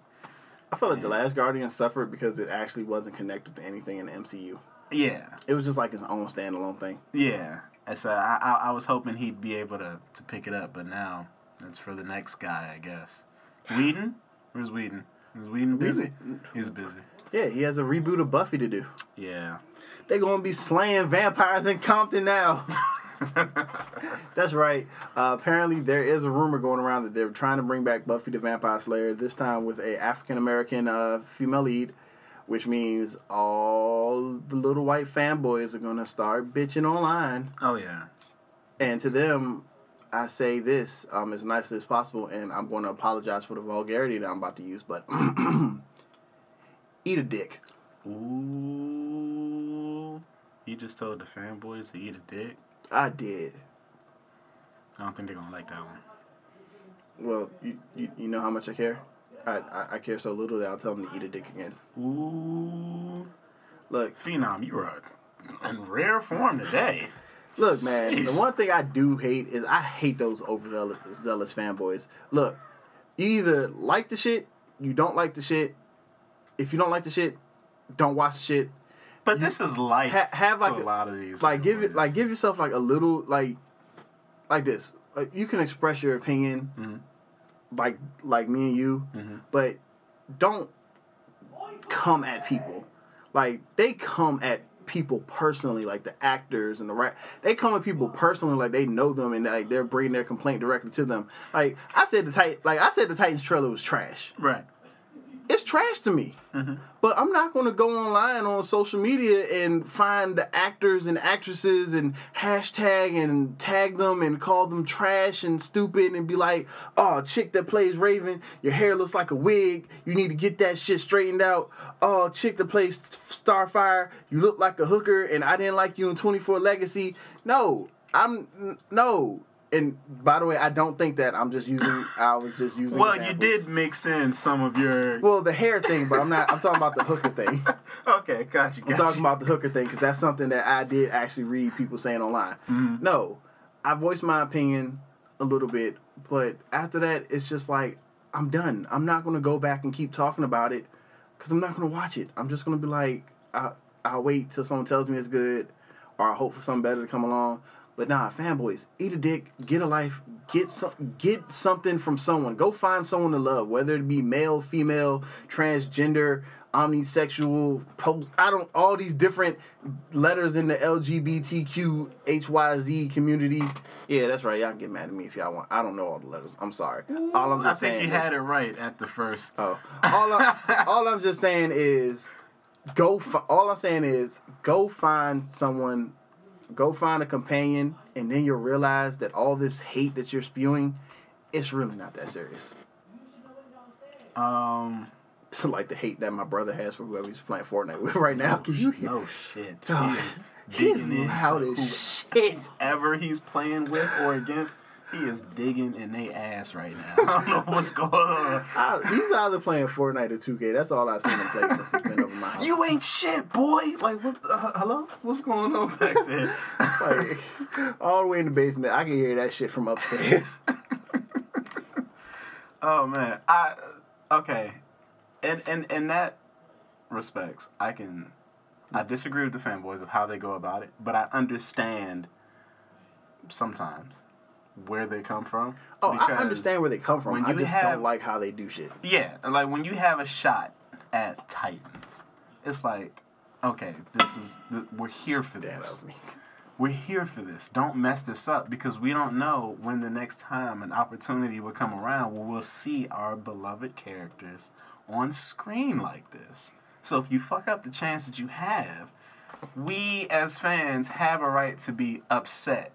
I feel like the Last Guardian suffered because it actually wasn't connected to anything in the MCU. Yeah. It was just like his own standalone thing. Yeah. And so I was hoping he'd be able to pick it up, but now it's for the next guy, I guess. Whedon? Where's Whedon? Is Whedon busy? He's busy. Yeah, he has a reboot of Buffy to do. Yeah. They're going to be slaying vampires in Compton now. That's right. Apparently, there is a rumor going around that they're trying to bring back Buffy the Vampire Slayer, this time with a African-American female lead, which means all the little white fanboys are going to start bitching online. Oh, yeah. And to them, I say this as nicely as possible, and I'm going to apologize for the vulgarity that I'm about to use, but eat a dick. Ooh. You just told the fanboys to eat a dick? I did. I don't think they're going to like that one. Well, you know how much I care? I care so little that I'll tell them to eat a dick again. Ooh. Look. Phenom, you are in rare form today. Look, man, Jeez. the one thing I do hate is I hate those overzealous fanboys. Look, you either like the shit, you don't like the shit. If you don't like the shit, don't watch the shit. But this is life have like to a lot of these. Like give yourself like a little like this. Like, you can express your opinion, like me and you, but don't come at people. Like they come at people personally, like the actors and they come at people personally, like they know them and like they're bringing their complaint directly to them. Like I said, the Titans trailer was trash. Right. It's trash to me. But I'm not going to go online on social media and find the actors and actresses and hashtag and tag them and call them trash and stupid and be like, oh, chick that plays Raven, your hair looks like a wig. You need to get that shit straightened out. Oh, chick that plays Starfire, you look like a hooker and I didn't like you in 24 Legacy. No. And by the way, I don't think that. I was just using. Well, examples. you did mix in some of your. Well, the hair thing, but I'm talking about the hooker thing. Okay, gotcha. I'm talking about the hooker thing because that's something that I did actually read people saying online. No, I voiced my opinion a little bit, but after that, it's just like I'm done. I'm not going to go back and keep talking about it because I'm not going to watch it. I'm just going to be like, I'll wait till someone tells me it's good, or I hope for something better to come along. But nah, fanboys, eat a dick, get a life, get something from someone. Go find someone to love, whether it be male, female, transgender, omnisexual, all these different letters in the LGBTQHYZ community. Yeah, that's right. Y'all can get mad at me if y'all want. I don't know all the letters. I'm sorry. All I'm just saying. I think you had it right at the first. Oh, all I'm just saying is go find someone. Go find a companion, and then you'll realize that all this hate that you're spewing, it's really not that serious. Like the hate that my brother has for whoever he's playing Fortnite with right now. Can you hear? No shit. He's loud as shit. Whoever he's playing with or against, he is digging in their ass right now. I don't know what's going on. He's either playing Fortnite or 2K. That's all I've seen him play since he's been over my house. You ain't shit, boy. Like, what? Hello? What's going on back there? Like, all the way in the basement. I can hear that shit from upstairs. Oh, man. Okay. In that respects, I disagree with the fanboys of how they go about it, but I understand sometimes where they come from. Oh, I understand where they come from. I just don't like how they do shit. Yeah, like when you have a shot at Titans, it's like, okay, we're here for this. That was me. We're here for this. Don't mess this up because we don't know when the next time an opportunity will come around where we'll see our beloved characters on screen like this. So if you fuck up the chance that you have, we as fans have a right to be upset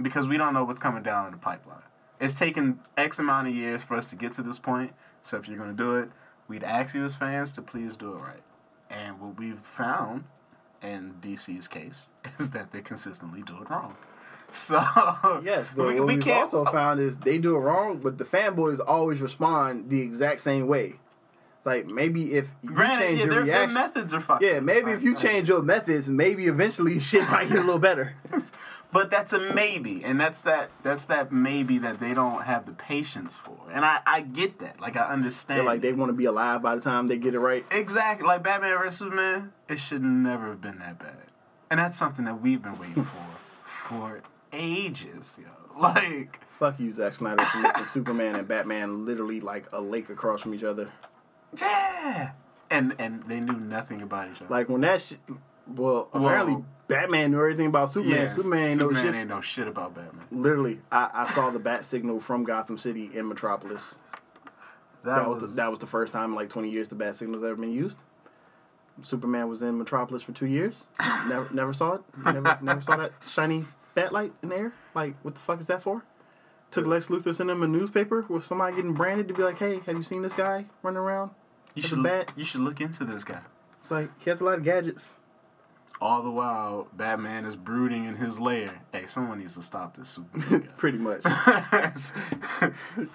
because we don't know what's coming down the pipeline. It's taken X amount of years for us to get to this point, so if you're going to do it, we'd ask you as fans to please do it right. And what we've found in DC's case is that they consistently do it wrong. So yes, but what we've also found is they do it wrong, but the fanboys always respond the exact same way. It's like maybe if you change your reaction, their methods are fucked. Yeah, maybe if you change your methods, maybe eventually shit might get a little better. But that's a maybe, and that's that maybe that they don't have the patience for, and I get that. Like I understand. Like they want to be alive by the time they get it right. Exactly, like Batman vs Superman, it should never have been that bad, and that's something that we've been waiting for ages, yo. Like fuck you, Zack Snyder, for making Superman and Batman literally like a lake across from each other. Yeah, and they knew nothing about each other. Like when that shit. Well, apparently Batman knew everything about Superman. Yeah, Superman ain't know shit about Batman. Literally, I saw the bat signal from Gotham City in Metropolis. That was the first time in like 20 years the bat signal's ever been used. Superman was in Metropolis for 2 years. Never saw it. Never saw that shiny bat light in the air. Like, what the fuck is that for? Took Lex Luthor, sent him a newspaper with somebody getting branded to be like, hey, have you seen this guy running around? You should look into this guy. It's like he has a lot of gadgets. All the while, Batman is brooding in his lair. Hey, someone needs to stop this Superman guy. Pretty much. I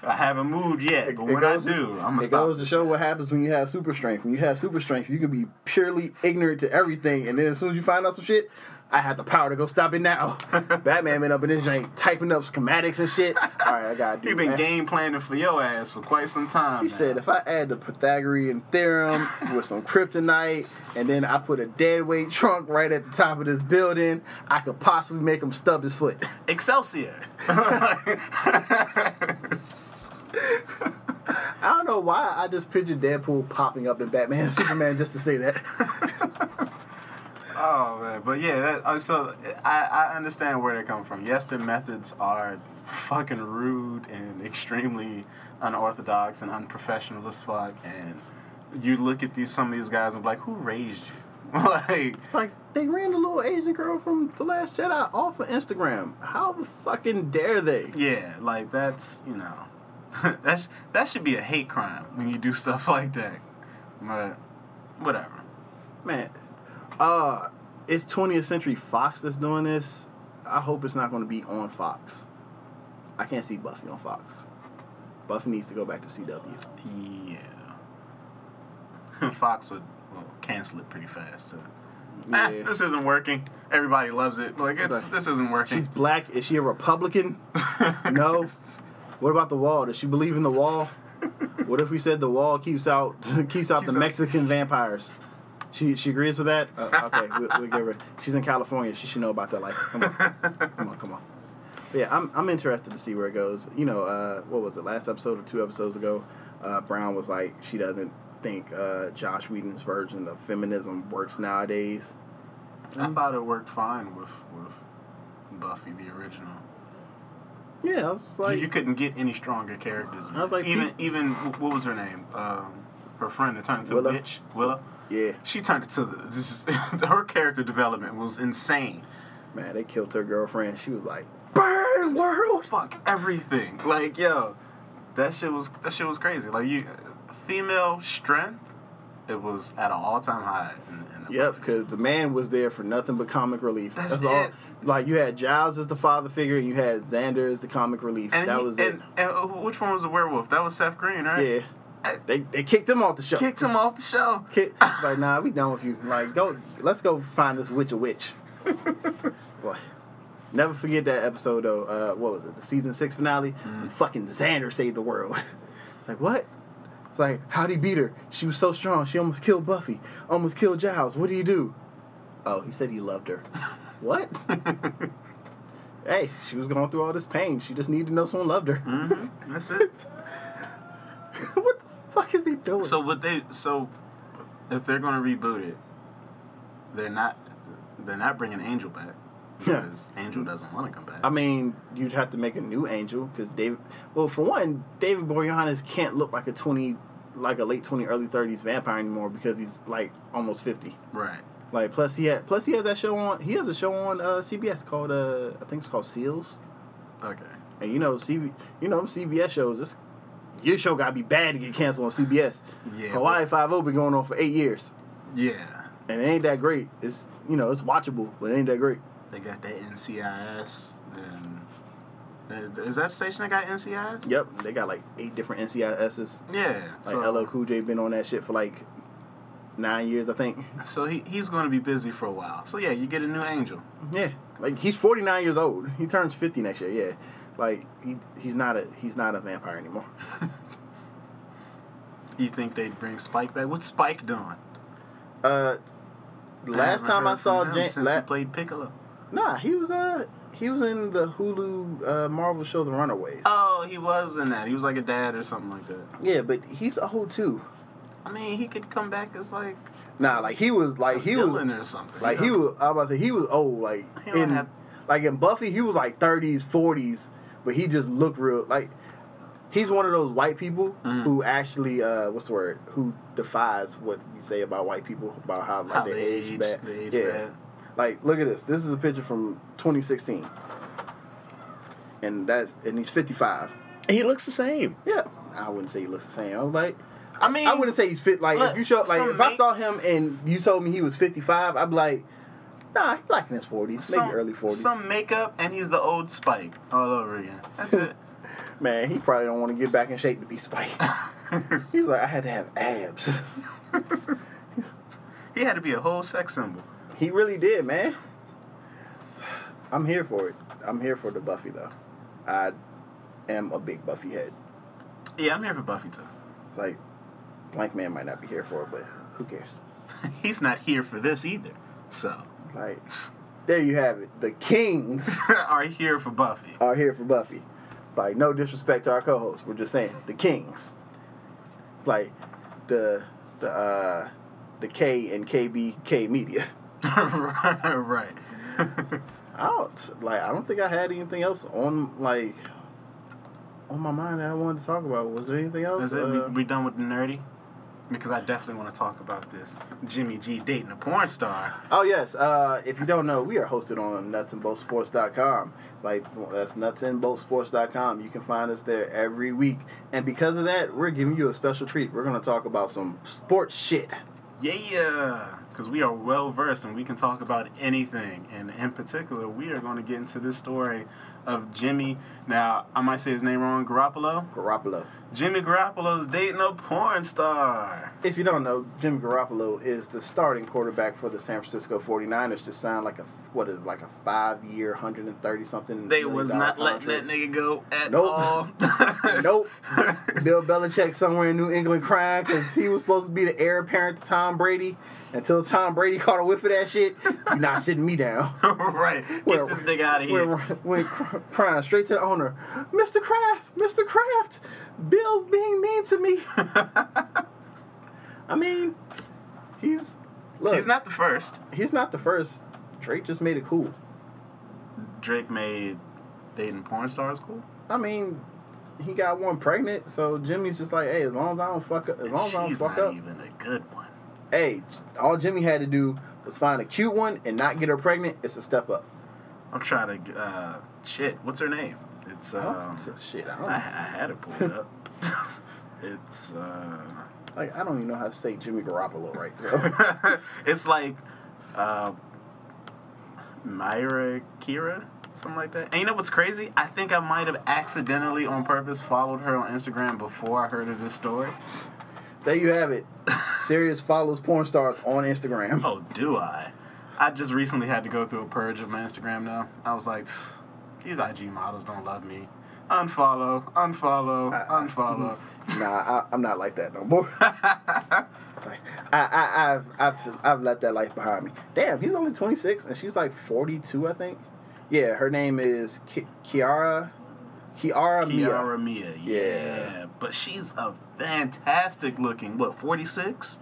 haven't moved yet, but when I do, I'm going to stop. It goes to show what happens when you have super strength. When you have super strength, you can be purely ignorant to everything, and then as soon as you find out some shit, I have the power to go stop it now. Batman been up in this joint typing up schematics and shit. All right, I gotta do it. You've been game planning for your ass for quite some time. He said if I add the Pythagorean theorem with some kryptonite, and then I put a deadweight trunk right at the top of this building, I could possibly make him stub his foot. Excelsior. I don't know why I just pictured Deadpool popping up in Batman and Superman just to say that. Oh man, but yeah, so I understand where they come from. Yes, their methods are fucking rude and extremely unorthodox and unprofessional as fuck. And you look at some of these guys and be like, who raised you? like they ran the little Asian girl from The Last Jedi off of Instagram. How the fucking dare they? Yeah, like that's that should be a hate crime when you do stuff like that. But whatever, man. It's 20th Century Fox that's doing this. I hope it's not going to be on Fox. I can't see Buffy on Fox. Buffy needs to go back to CW. Yeah. Fox would cancel it pretty fast too. Yeah. This isn't working. Everybody loves it. Like this isn't working. She's black. Is she a Republican? No. What about the Wall? Does she believe in the Wall? What if we said the Wall keeps out the Mexican vampires? She agrees with that? Okay, we'll give her. She's in California. She should know about that life. Come on. But yeah, I'm interested to see where it goes. You know, what was it? Last episode or 2 episodes ago, Brown was like, she doesn't think Josh Whedon's version of feminism works nowadays. I thought it worked fine with Buffy, the original. Yeah, I was like, you couldn't get any stronger characters. I was like, even what was her name? Her friend that turned into a bitch, Willow. Yeah, she turned into her character development was insane. Man, they killed her girlfriend. She was like, burn world, fuck everything. Like, yo, that shit was crazy. Like, female strength, it was at an all-time high. Yep, because the man was there for nothing but comic relief. That's it. All. Like, you had Giles as the father figure, and you had Xander as the comic relief. And that was it. And which one was the werewolf? That was Seth Green, right? Yeah. They kicked him off the show. Like, nah, we done with you. Like, let's go find this witch a witch. Boy. Never forget that episode, though. What was it? The season 6 finale? And fucking Xander saved the world. It's like, what? It's like, how'd he beat her? She was so strong. She almost killed Buffy. Almost killed Giles. What do you do? Oh, he said he loved her. What? Hey, she was going through all this pain. She just needed to know someone loved her. Mm-hmm. That's it. What the fuck is he doing? So if they're going to reboot it, they're not bringing Angel back. Because Angel doesn't want to come back. I mean, you'd have to make a new Angel because David Boreanaz can't look like a late 20, early 30s vampire anymore because he's like almost 50. Right. Like plus he has that show on. He has a show on CBS called I think it's called Seals. Okay. And CBS shows. Your show gotta be bad to get canceled on CBS. Yeah. Hawaii 5-0 been going on for 8 years. Yeah. And it ain't that great. It's it's watchable, but it ain't that great. They got that NCIS. And is that the station that got NCIS? Yep, they got like 8 different NCISs. Yeah. Like LL Cool J been on that shit for like 9 years, I think. So he's going to be busy for a while. So yeah, you get a new angel. Yeah, like he's 49 years old. He turns 50 next year. Yeah, like he's not a vampire anymore. You think they'd bring Spike back? What's Spike doing? Last time I saw James since he played Piccolo. Nah, he was in the Hulu Marvel show The Runaways. Oh, he was in that. He was like a dad or something like that. Yeah, but he's old too. I mean, he could come back as like he was villain or something. Like he was. I was about to say he was old. Like in Buffy, he was like 30s, 40s, but he just looked real like. He's one of those white people who actually, who defies what we say about white people, about how they age bad. Bad. Like, look at this. This is a picture from 2016. And he's 55. He looks the same. Yeah. I wouldn't say he looks the same. I was like, I mean, I wouldn't say he's fit. Like, if you show, like, if I saw him and you told me he was 55, I'd be like, nah, he's like in his 40s, maybe early 40s. Some makeup, and he's the old Spike all over again. That's it. Man, he probably don't want to get back in shape to be Spike. He's like, I had to have abs. He had to be a whole sex symbol. He really did, man. I'm here for it. I'm here for the Buffy, though. I am a big Buffy head. Yeah, I'm here for Buffy, too. It's like, Blank Man might not be here for it, but who cares? He's not here for this either, so. Like, there you have it. The Kings are here for Buffy. Like, no disrespect to our co-hosts. We're just saying, the Kings. Like, the K and KBK Media. Right. I don't think I had anything else on my mind that I wanted to talk about. Was there anything else? Is it? We done with the nerdy? Because I definitely want to talk about this Jimmy G dating a porn star. Oh, yes. If you don't know, we are hosted on nutsandboltsports.com. Like, that's nutsandboltsports.com. You can find us there every week. And because of that, we're giving you a special treat. We're going to talk about some sports shit. Yeah, because we are well-versed and we can talk about anything. And in particular, we are going to get into this story of Jimmy. Now, I might say his name wrong, Garoppolo. Jimmy Garoppolo's dating a porn star. If you don't know, Jimmy Garoppolo is the starting quarterback for the San Francisco 49ers. Just signed like a 5-year, 130-something. They was not letting that nigga go at all. Nope. Bill Belichick somewhere in New England crying because he was supposed to be the heir apparent to Tom Brady. Until Tom Brady caught a whiff of that shit, you're not sitting me down. Right. Get this nigga out of here. We're crying straight to the owner. Mr. Kraft, Bill's being mean to me. I mean, he's not the first. He's not the first. Drake just made it cool. Drake made dating porn stars cool? I mean, he got one pregnant, so Jimmy's just like, hey, as long as I don't fuck up, she's not even a good one. Hey, all Jimmy had to do was find a cute one and not get her pregnant. It's a step up. I'm trying to, what's her name? It's, shit, I don't know. I had it pulled up. It's, like, I don't even know how to say Jimmy Garoppolo right, so. It's like, Myra Kira, something like that. And you know what's crazy? I think I might have accidentally, on purpose, followed her on Instagram before I heard of this story. There you have it. Sirius follows porn stars on Instagram. Oh, do I? I just recently had to go through a purge of my Instagram now. I was like, these IG models don't love me. Unfollow. Nah, I'm not like that no more. I've let that life behind me. Damn, he's only 26 and she's like 42, I think. Yeah, her name is Kiara Mia. Yeah. But she's a fantastic looking, 46?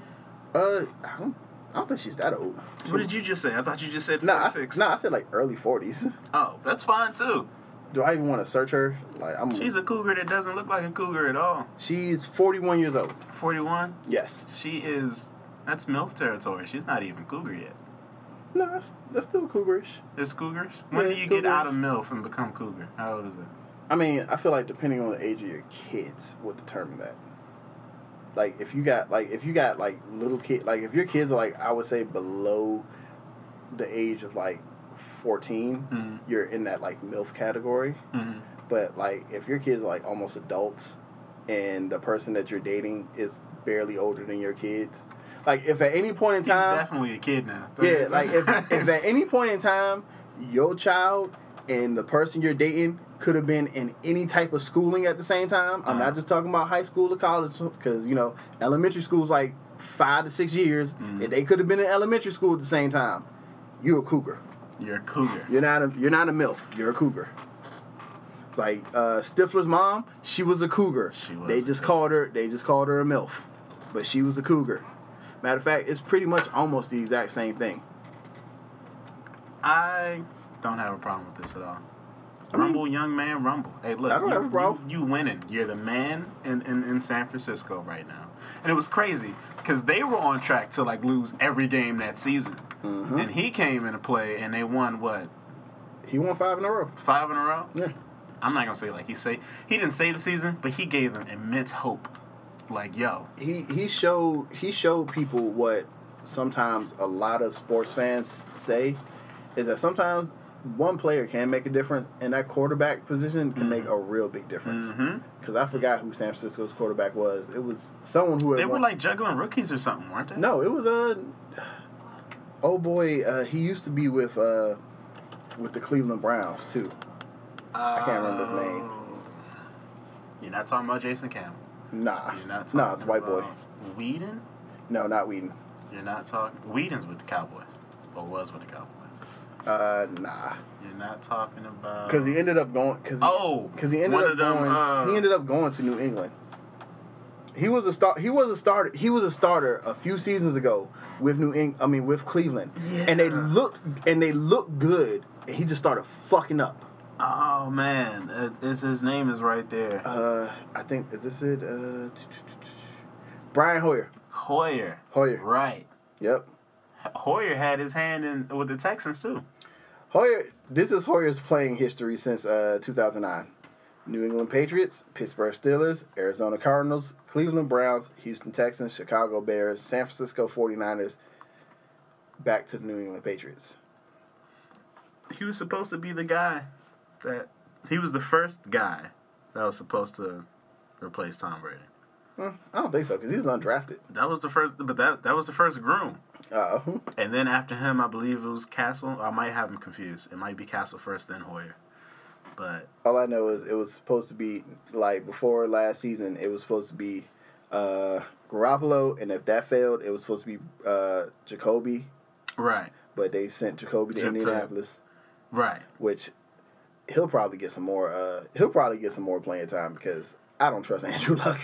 I don't think she's that old. What did you just say? I thought you just said 46. I said like early 40s. Oh, that's fine too. Do I even want to search her? She's a cougar that doesn't look like a cougar at all. She's 41 years old. 41? Yes. That's MILF territory. She's not even cougar yet. No, that's still cougarish. It's cougarish? When do you get out of MILF and become cougar? How old is it? I mean, I feel like depending on the age of your kids would determine that. like if you got little kid, like if your kids are like, I would say below the age of like 14, you're in that like MILF category. But like if your kids are like almost adults and the person that you're dating is barely older than your kids, like if at any point in time, he's definitely a kid now. Yeah, like if at any point in time your child and the person you're dating could have been in any type of schooling at the same time. I'm not just talking about high school or college, because you know elementary school's like 5 to 6 years. If they could have been in elementary school at the same time, you're a cougar. You're a cougar. You're not a MILF. You're a cougar. It's like Stifler's mom. She was a cougar. They just called her a MILF, but she was a cougar. Matter of fact, it's pretty much almost the exact same thing. I don't have a problem with this at all. Rumble, young man, rumble. Hey, look, I don't have a problem. You winning. You're the man in San Francisco right now. And it was crazy because they were on track to like lose every game that season. And he came into play and they won what? He won 5 in a row. 5 in a row? Yeah. I'm not gonna say like he didn't save the season, but he gave them immense hope. Like, yo. He showed people what sometimes a lot of sports fans say, is that sometimes one player can make a difference, and that quarterback position can make a real big difference. Because I forgot who San Francisco's quarterback was. It was someone who they were like juggling rookies or something, weren't they? No, it was he used to be with the Cleveland Browns too. I can't remember his name. You're not talking about Jason Campbell. Nah. You're not talking it's white boy. Whedon? No, not Whedon. You're not talking. Whedon's with the Cowboys, or was with the Cowboys. Nah. You're not talking about. Because he ended up going. He ended up going to New England. He was a starter. He was a starter a few seasons ago with with Cleveland. Yeah. And they looked good. And he just started fucking up. Oh man, his name is right there. I think is this it? Brian Hoyer. Hoyer. Right. Yep. Hoyer had his hand in with the Texans too. This is Hoyer's playing history since 2009. New England Patriots, Pittsburgh Steelers, Arizona Cardinals, Cleveland Browns, Houston Texans, Chicago Bears, San Francisco 49ers, back to the New England Patriots. He was supposed to be the guy he was the first guy that was supposed to replace Tom Brady. I don't think so, because he was undrafted. That was the first, but that was the first groom. Oh. And then after him, I believe it was Castle. I might have him confused. It might be Castle first, then Hoyer. But all I know is it was supposed to be, like, before last season, it was supposed to be Garoppolo, and if that failed, it was supposed to be Jacoby. Right. But they sent Jacoby to Indianapolis. Right. Which he'll probably get some more. He'll probably get some more playing time, because I don't trust Andrew Luck.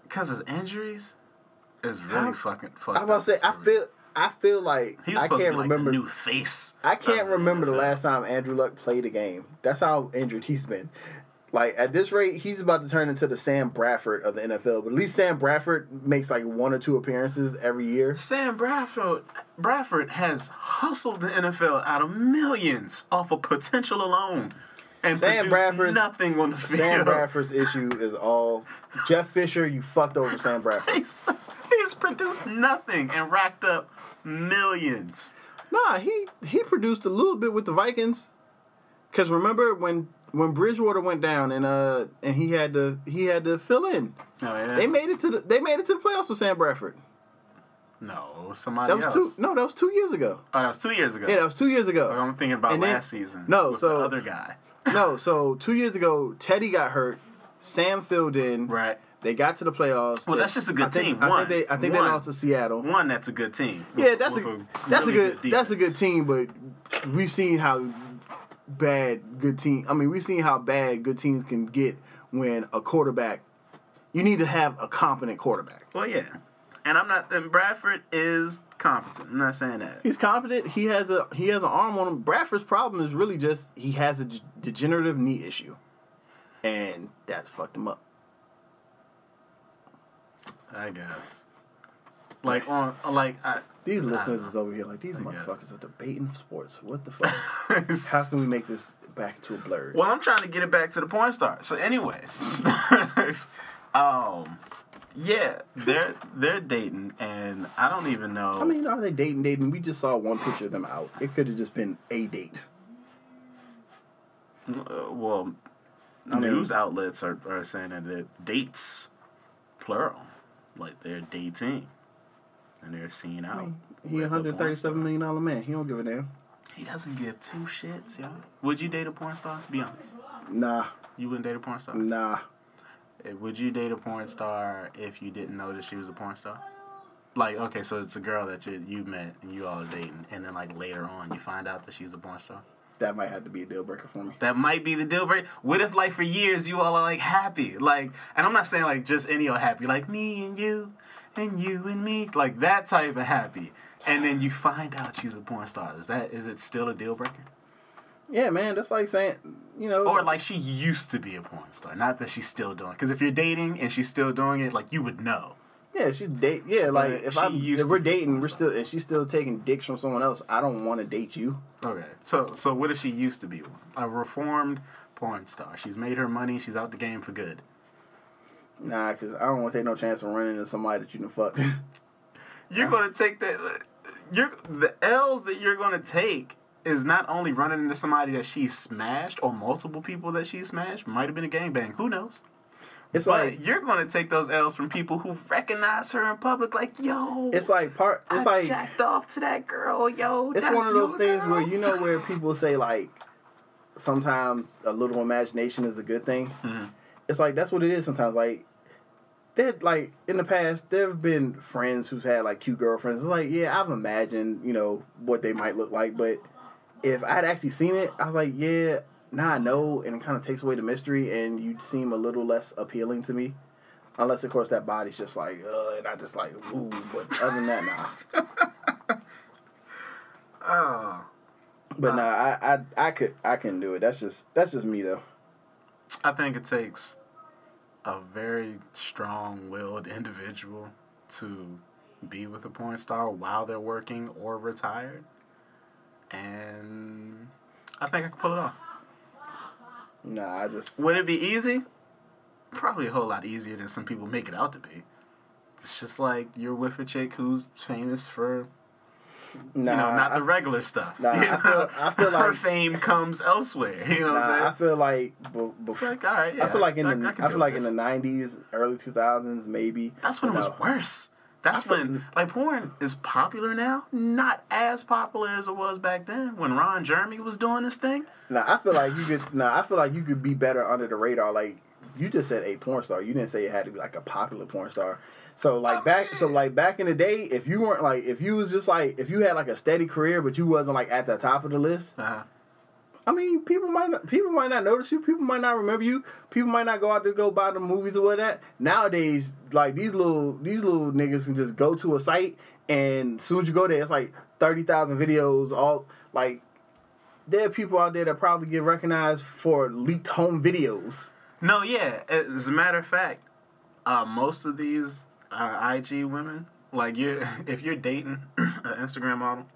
Because his injuries is really fucking fucked up. I'm about to say, I feel like he was supposed to be like the new face. I can't remember the last time Andrew Luck played a game. That's how injured he's been. Like, at this rate, he's about to turn into the Sam Bradford of the NFL. But at least Sam Bradford makes like 1 or 2 appearances every year. Sam Bradford has hustled the NFL out of millions off of potential alone. And Sam Bradford's nothing on the field. Sam Bradford's issue is all Jeff Fisher. You fucked over Sam Bradford. He's produced nothing and racked up millions. Nah, he produced a little bit with the Vikings. Cause remember when Bridgewater went down and he had to fill in. Oh yeah. They made it to the playoffs with Sam Bradford. No, somebody else. That was 2 years ago. Oh, that was 2 years ago. Yeah, that was 2 years ago. I'm thinking about last season. No, with so the other guy. No, so 2 years ago, Teddy got hurt. Sam filled in. Right. They got to the playoffs. Well, that's just a good team. I think they lost to Seattle. That's a good team. Yeah, that's a good team. But we've seen how bad good team. I mean, we've seen how bad good teams can get when a quarterback. You need to have a competent quarterback. Well, yeah, and Bradford is competent. I'm not saying that. He's competent. He has an arm on him. Bradford's problem is really just he has a degenerative knee issue, and that's fucked him up. I guess. These listeners is over here like, these motherfuckers are debating sports. What the fuck? How can we make this back to a blur? Well, I'm trying to get it back to the porn star. So, anyways, Yeah, they're dating, and I don't even know. I mean, are they dating? We just saw one picture of them out. It could have just been a date. Well, news outlets are saying that they're dates, plural, like they're dating, and they're seeing out. I mean, he a $137 million man. He don't give a damn. He doesn't give two shits, y'all. Would you date a porn star? Be honest. Nah. You wouldn't date a porn star? Nah. Would you date a porn star if you didn't know that she was a porn star? Like, okay, so it's a girl that you met and you all are dating, and then like later on you find out that she's a porn star. That might have to be a deal breaker for me. That might be the deal breaker. What if like for years you all are like happy, like, and I'm not saying like just any old happy, like me and you and me, like that type of happy, and then you find out she's a porn star. Is it still a deal breaker? Yeah, man, that's like saying, you know... Or like she used to be a porn star, not that she's still doing it. Because if you're dating and she's still doing it, like you would know. Yeah, like if we're dating, and she's still taking dicks from someone else, I don't want to date you. Okay, so what if she used to be one? A reformed porn star. She's made her money, she's out the game for good. Nah, because I don't want to take no chance of running into somebody that you done fucked. You're going to take that... the L's that you're going to take is not only running into somebody that she smashed or multiple people that she smashed. Might have been a gangbang. Who knows? It's but like you're going to take those L's from people who recognize her in public. Like, yo, I jacked off to that girl. Yo, it's that's one of those things girl. where you know where people say like sometimes a little imagination is a good thing. Mm-hmm. It's like that's what it is sometimes. Like like in the past, there have been friends who've had like cute girlfriends. It's like, yeah, I've imagined, what they might look like, but if I'd actually seen it, I was like, yeah, now I know, and it kind of takes away the mystery, and you seem a little less appealing to me. Unless, of course, that body's just like, and I just like, ooh, but other than that, nah. Oh. But nah, I couldn't do it. That's just me, though. I think it takes a very strong-willed individual to be with a porn star while they're working or retired. And I think I could pull it off. Nah, Would it be easy? Probably a whole lot easier than some people make it out to be. It's just like you're with a chick who's famous for, not the regular stuff. Nah, I feel like her fame comes elsewhere. You know what I'm saying? I feel like It's like, all right, yeah, I feel like in the this. in the 90s, early 2000s, maybe. That's when it was worse. That's when porn is popular now. Not as popular as it was back then when Ron Jeremy was doing this thing. I feel like you could be better under the radar. Like you just said, a porn star. You didn't say it had to be like a popular porn star. So back in the day, if you weren't like, if you was just like, if you had like a steady career, but you wasn't like at the top of the list. Uh-huh. I mean, people might not notice you. People might not remember you. People might not go out to go buy the movies or whatnot. Nowadays, like these little niggas can just go to a site, and as soon as you go there, it's like 30,000 videos. All like there are people out there that probably get recognized for leaked home videos. No, yeah. As a matter of fact, most of these IG women, like if you're dating an Instagram model,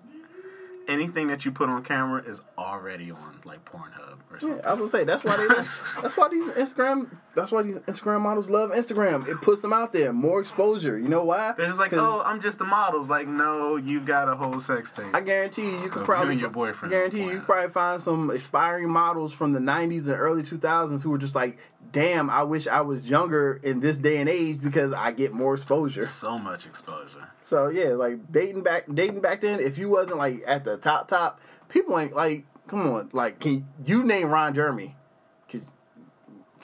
anything that you put on camera is already on like Pornhub or something. Yeah, I was gonna say that's why these Instagram models love Instagram. It puts them out there, more exposure. You know why? They're just like, oh, I'm just a model. It's like, no, you've got a whole sex tape. I guarantee you could you probably and your boyfriend. Guarantee you probably find some aspiring models from the 90s and early 2000s who were just like, damn, I wish I was younger in this day and age because I get more exposure. So much exposure. So yeah, like dating back then, if you wasn't like at the top, people ain't like, come on, like can you name Ron Jeremy? Can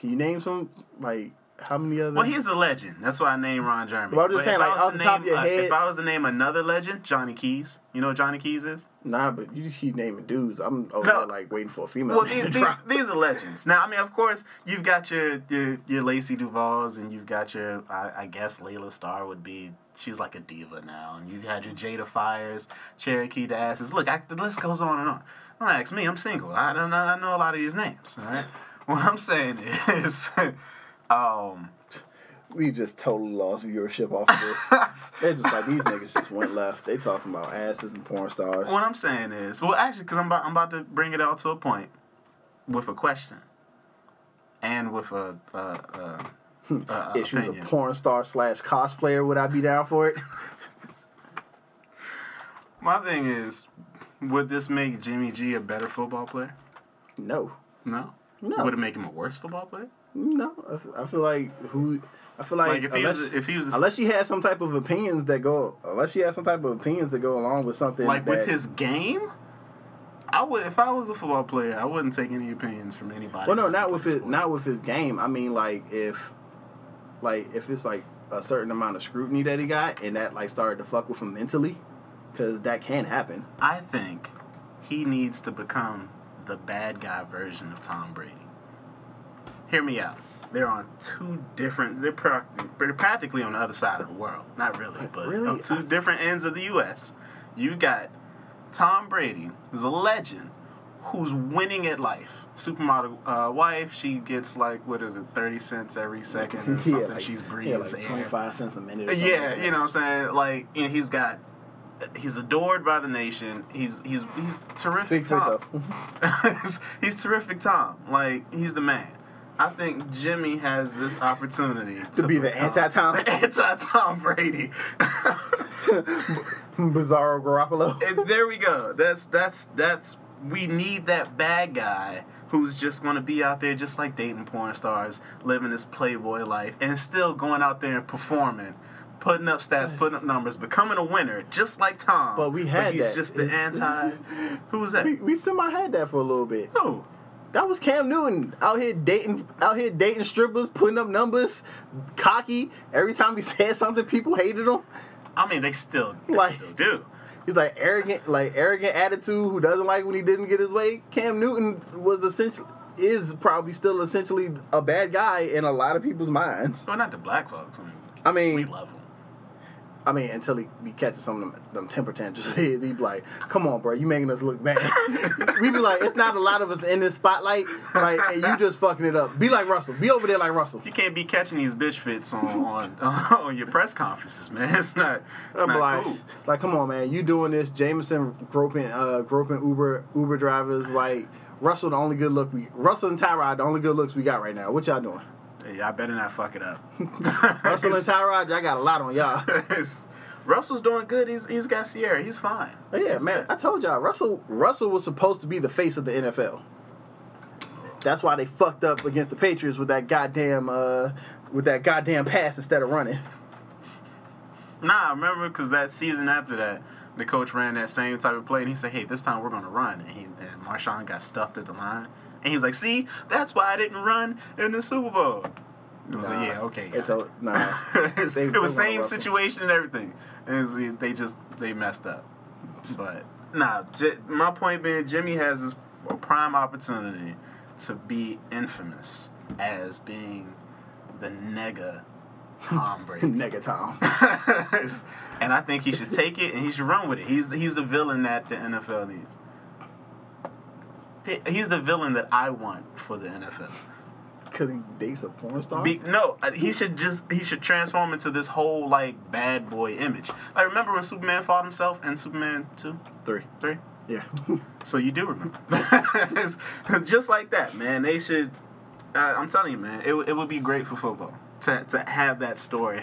you name some like how many other? Well, he's a legend. That's why I named Ron Jeremy. But I'm just saying, like off the top of your head, if I was to name another legend, Johnny Keys. You know who Johnny Keys is? Nah, but you just keep naming dudes. I'm over there like waiting for a female. Well, these are legends. Now, I mean, of course, you've got your Lacey Duvals, and you've got your I guess Layla Starr would be. She's like a diva now, and you've had your Jada Fires, Cherokee Dasses. Look, the list goes on and on. Don't ask me. I'm single. I know a lot of these names. All right. What I'm saying is, we just totally lost viewership off of this. They're just like, these niggas just went left. They talking about asses and porn stars. What I'm saying is, well, actually, because I'm about to bring it all to a point with a question and with a If she was a opinion. porn star / cosplayer, would I be down for it? My thing is, would this make Jimmy G a better football player? No. No. No. Would it make him a worse football player? No. I feel like if he was unless she has some type of opinions that go along with something like that, with his game, I would. If I was a football player, I wouldn't take any opinions from anybody. well, no, else not who with plays it, sport. not with his game. I mean, if it's like a certain amount of scrutiny that he got, and that like started to fuck with him mentally, because that can happen. I think he needs to become the bad guy version of Tom Brady. Hear me out. They're on two different. They're practically on the other side of the world. Not really, but Really? on two different ends of the U.S. You got Tom Brady, who's a legend, who's winning at life. Supermodel wife, she gets like 30 cents every second or something. She's breathes like air. 25 cents a minute. Or something Yeah, like that. you know what I'm saying? Like, and he's adored by the nation. He's terrific Speak for Tom. yourself. He's terrific Tom. Like, he's the man. I think Jimmy has this opportunity To be the become anti-Tom? the anti-Tom Brady. Bizarro Garoppolo. And there we go. That's we need that bad guy who's just going to be out there just like dating porn stars, living this playboy life, and still going out there and performing, putting up stats, putting up numbers, becoming a winner, just like Tom. But we had he's that. just the anti. Who was that? We semi had that for a little bit. Who? That was Cam Newton out here dating strippers, putting up numbers, cocky. Every time he said something, people hated him. I mean, they still do. He's like arrogant attitude who doesn't like when he didn't get his way. Cam Newton is probably still essentially a bad guy in a lot of people's minds. Well, not the black folks. I mean, we love him. Until he be catching some of them temper tantrums. He'd be like, "Come on, bro, you making us look bad." We be like, "It's not a lot of us in this spotlight, like, and you just fucking it up. Be like Russell. Be over there like Russell." You can't be catching these bitch fits on your press conferences, man. It's not cool. Like, come on, man, you doing this? Jameson groping Uber drivers. Like, Russell and Tyrod, the only good looks we got right now. What y'all doing? Hey, y'all better not fuck it up. Russell and Tyrod, y'all got a lot on y'all. Russell's doing good. He's got Sierra. He's fine. Oh, yeah, He's man. good. I told y'all, Russell was supposed to be the face of the NFL. That's why they fucked up against the Patriots with that goddamn pass instead of running. Nah, I remember because that season after that, the coach ran that same type of play, and he said, "Hey, this time we're gonna run." And Marshawn got stuffed at the line, and he was like, "See, that's why I didn't run in the Super Bowl." It was like, "Yeah, okay." It was same situation and everything, and they messed up. But nah, my point being, Jimmy has this prime opportunity to be infamous as being the nega Tom Brady. Nega Tom. And I think he should take it and he should run with it. He's the villain that the NFL needs. He's the villain that I want for the NFL. Because he dates a porn star? He should transform into this whole like bad boy image. I remember when Superman fought himself in Superman 2? 3? Yeah. So you do remember. Just like that, man. They should. I'm telling you, man. It would be great for football to have that story,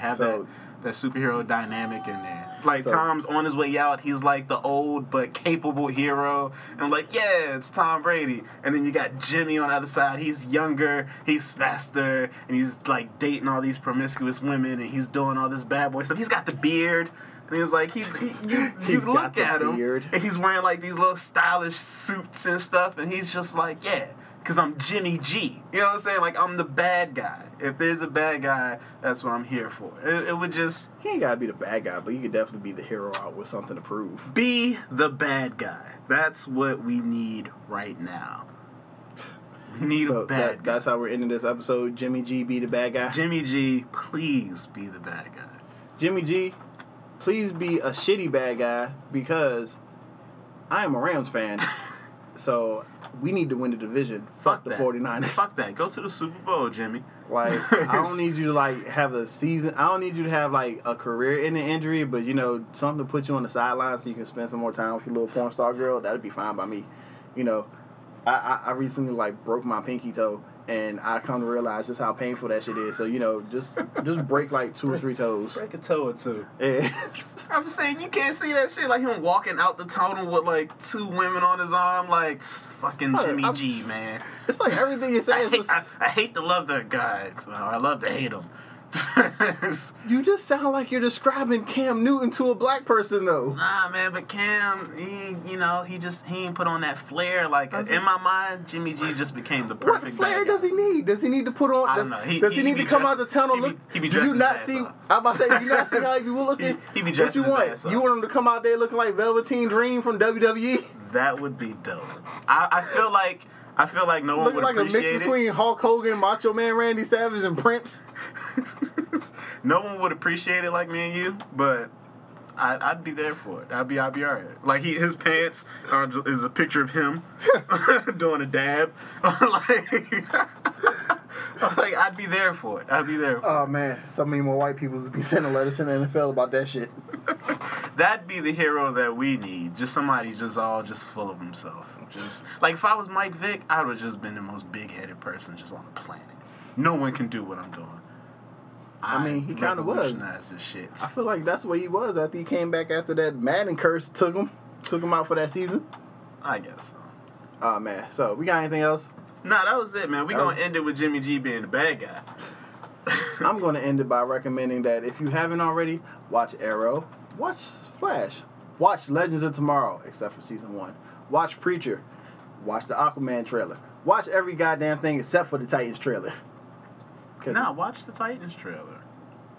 that superhero dynamic in there. Like, Tom's on his way out. He's like the old but capable hero. And I'm like, yeah, it's Tom Brady. And then you got Jimmy on the other side. He's younger. He's faster. And he's like dating all these promiscuous women. And he's doing all this bad boy stuff. He's got the beard. And he's like, you look at him. Beard. And he's wearing like these little stylish suits and stuff. And he's just like, yeah. Because I'm Jimmy G. You know what I'm saying? Like, I'm the bad guy. If there's a bad guy, that's what I'm here for. It would just... He ain't got to be the bad guy, but you could definitely be the hero out with something to prove. Be the bad guy. That's what we need right now. We need a bad guy. That's how we're ending this episode. Jimmy G, be the bad guy. Jimmy G, please be the bad guy. Jimmy G, please be a shitty bad guy, because I am a Rams fan. So we need to win the division. Fuck the 49ers. Fuck that. Go to the Super Bowl, Jimmy. Like, I don't need you to, like, have a season. I don't need you to have, like, a career-ending injury, but, you know, something to put you on the sideline so you can spend some more time with your little porn star girl. That'd be fine by me. You know, I recently, like, broke my pinky toe, And I come to realize just how painful that shit is. So, you know, just break like 2 or 3 toes. Break a toe or two. Yeah. I'm just saying, you can't see that shit. Like him walking out the tunnel with like 2 women on his arm. Like, fucking Jimmy G, man. It's like everything you're saying is I hate to love that guy. So I love to hate him. You just sound like you're describing Cam Newton to a black person, though. Nah, man, but Cam, he ain't put on that flair. Like, in my mind, Jimmy G just became the perfect What flair bad guy. does he need? Does he need to put on? I don't know. Does he need to come out the tunnel? He be do you dressing not his see? ass off. I'm about to say, do you not see how people looking? He be What dressing you his want? ass off. You want him to come out there looking like Velveteen Dream from WWE? That would be dope. I feel like no one Looking would like a appreciate mix between Hulk Hogan, Macho Man Randy Savage, and Prince. No one would appreciate it like me and you, but I'd be there for it. I'd be alright. Like his pants is a picture of him doing a dab. like I'd be there for it. Oh man, so many more white people would be sending letters to the NFL about that shit. That'd be the hero that we need. Just somebody just full of himself. Just like if I was Mike Vick, I would have just been the most big-headed person just on the planet. No one can do what I'm doing. I mean, he kind of was. Revolutionized this shit. I feel like that's what he was after he came back after that Madden curse took him out for that season. I guess so. Oh man, so we got anything else? Nah, that was it, man. We gonna end it with Jimmy G being the bad guy. I'm gonna end it by recommending that if you haven't already, watch Arrow, watch Flash, watch Legends of Tomorrow, except for season 1. Watch Preacher, watch the Aquaman trailer, watch every goddamn thing except for the Titans trailer. Nah, watch the Titans trailer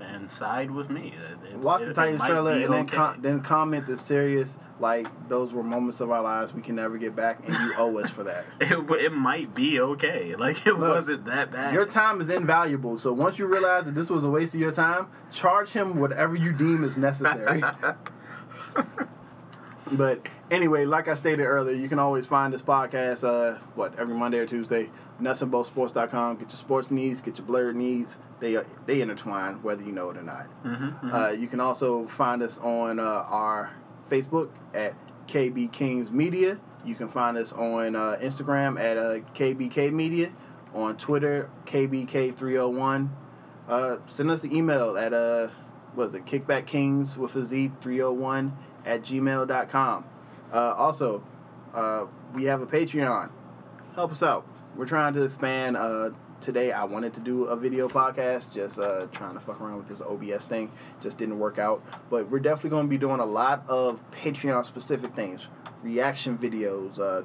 and side with me. Watch the Titans trailer and okay. then comment that's serious. Like, those were moments of our lives we can never get back, and you owe us for that. It might be okay. Like, it wasn't that bad. Your time is invaluable, so once you realize that this was a waste of your time, charge him whatever you deem is necessary. But anyway, like I stated earlier, you can always find this podcast, every Monday or Tuesday, nutsandboltsports.com. Get your sports needs, get your blurred needs. They intertwine, whether you know it or not. You can also find us on our Facebook at KB Kings Media. You can find us on Instagram at KBK Media. On Twitter, KBK301. Send us an email at, kickbackkings with a Z 301 at gmail.com. Also, we have a Patreon. Help us out. We're trying to expand. Today I wanted to do a video podcast, just trying to fuck around with this OBS thing. Just didn't work out. But we're definitely going to be doing a lot of Patreon specific things. Reaction videos,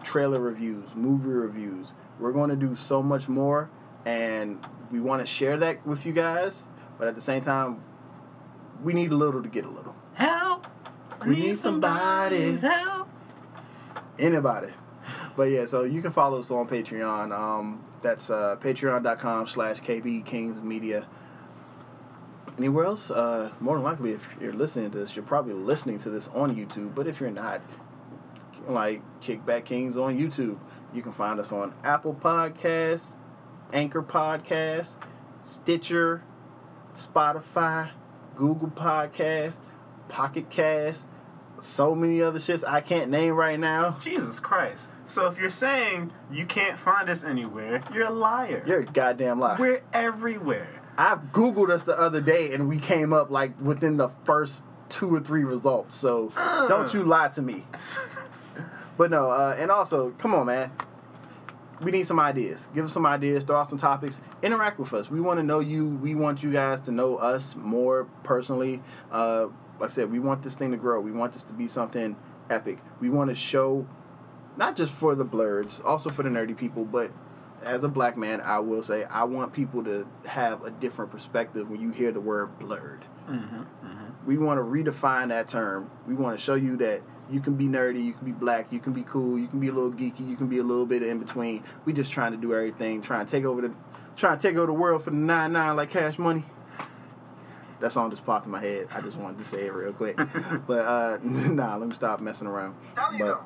trailer reviews, movie reviews. We're going to do so much more, and we want to share that with you guys. But at the same time, we need a little to get a little. Help! We need somebody's help. Anybody. But yeah, so you can follow us on Patreon. That's patreon.com/KBKingsMedia. Anywhere else? More than likely, if you're listening to this, you're probably listening to this on YouTube. But if you're not, like Kickback Kings on YouTube, you can find us on Apple Podcasts, Anchor Podcasts, Stitcher, Spotify, Google Podcasts, Pocket Cast, so many other shits I can't name right now. Jesus Christ. So if you're saying you can't find us anywhere, you're a liar. You're a goddamn liar. We're everywhere. I Googled us the other day and we came up like within the first 2 or 3 results. So don't you lie to me. But no, and also, come on, man. We need some ideas. Give us some ideas. Throw out some topics. Interact with us. We want to know you. We want you guys to know us more personally. Like I said, we want this thing to grow. We want this to be something epic. We want to show, not just for the blurs, also for the nerdy people, but as a black man, I will say, I want people to have a different perspective when you hear the word blurred. We want to redefine that term. We want to show you that you can be nerdy, you can be black, you can be cool, you can be a little geeky, you can be a little bit in between. We just trying to do everything, trying to take over the world for the 9-9 like Cash Money. That song just popped in my head. I just wanted to say it real quick. But let me stop messing around. But,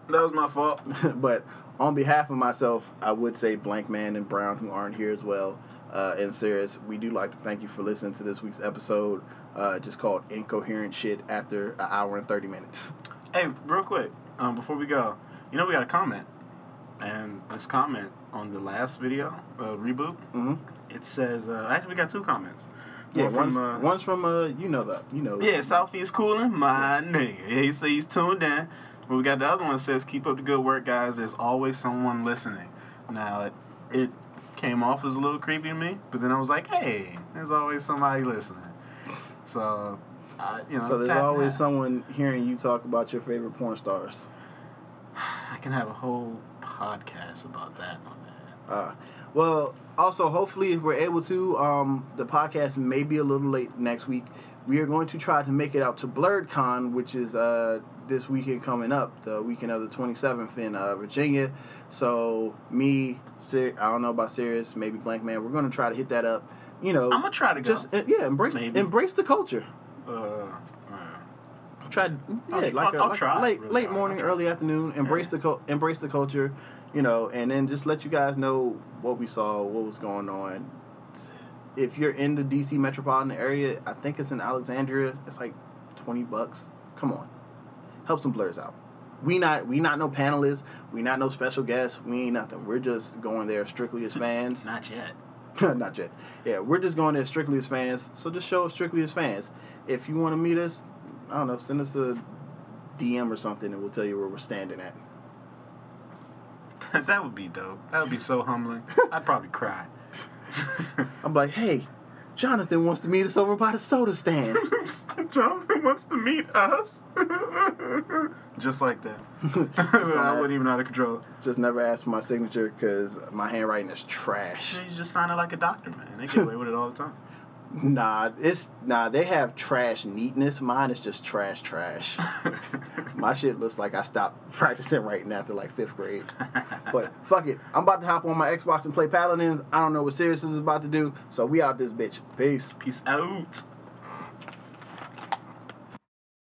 that was my fault. But on behalf of myself, I would say Blank Man and Brown, who aren't here as well, and Sirius, we do like to thank you for listening to this week's episode, just called Incoherent Shit After an Hour and 30 Minutes. Hey, real quick, before we go, we got a comment. And this comment on the last video, reboot, it says, actually we got 2 comments. Yeah, one's from Yeah, Southeast Cooling, my nigga. He says he's tuned in. But we got the other one that says, keep up the good work, guys. There's always someone listening. Now, it came off as a little creepy to me, but then I was like, hey, there's always somebody listening. So, so there's always someone hearing you talk about your favorite porn stars. I can have a whole podcast about that one, man. Well, also, hopefully, if we're able to, the podcast may be a little late next week. We are going to try to make it out to BlurredCon, which is this weekend coming up, the weekend of the 27th in Virginia. So, me, I don't know about Sirius, maybe Blank Man, we're going to try to hit that up. I'm going to try to go. Just, embrace the culture. I'll try. Late morning, early afternoon. Embrace the culture, and then just let you guys know what we saw, what was going on. If you're in the DC metropolitan area, I think it's in Alexandria. It's like $20. Come on, help some blurs out. We not no panelists. We not no special guests. We ain't nothing. We're just going there strictly as fans. Not yet. Not yet. Yeah, we're just going there strictly as fans. So just show up strictly as fans. If you want to meet us, I don't know, send us a DM or something and we'll tell you where we're standing at. That would be dope. That would be so humbling. I'd probably cry. I'm like, hey, Jonathan wants to meet us over by the soda stand. Jonathan wants to meet us? Just like that. I wouldn't even know how to control it. Just never ask for my signature because my handwriting is trash. You just sign it like a doctor, man. They get away with it all the time. Nah, they have trash neatness. Mine is just trash. My shit looks like I stopped practicing writing after like 5th grade. But fuck it. I'm about to hop on my Xbox and play Paladins. I don't know what Sirius is about to do, so we out this bitch. Peace. Peace out.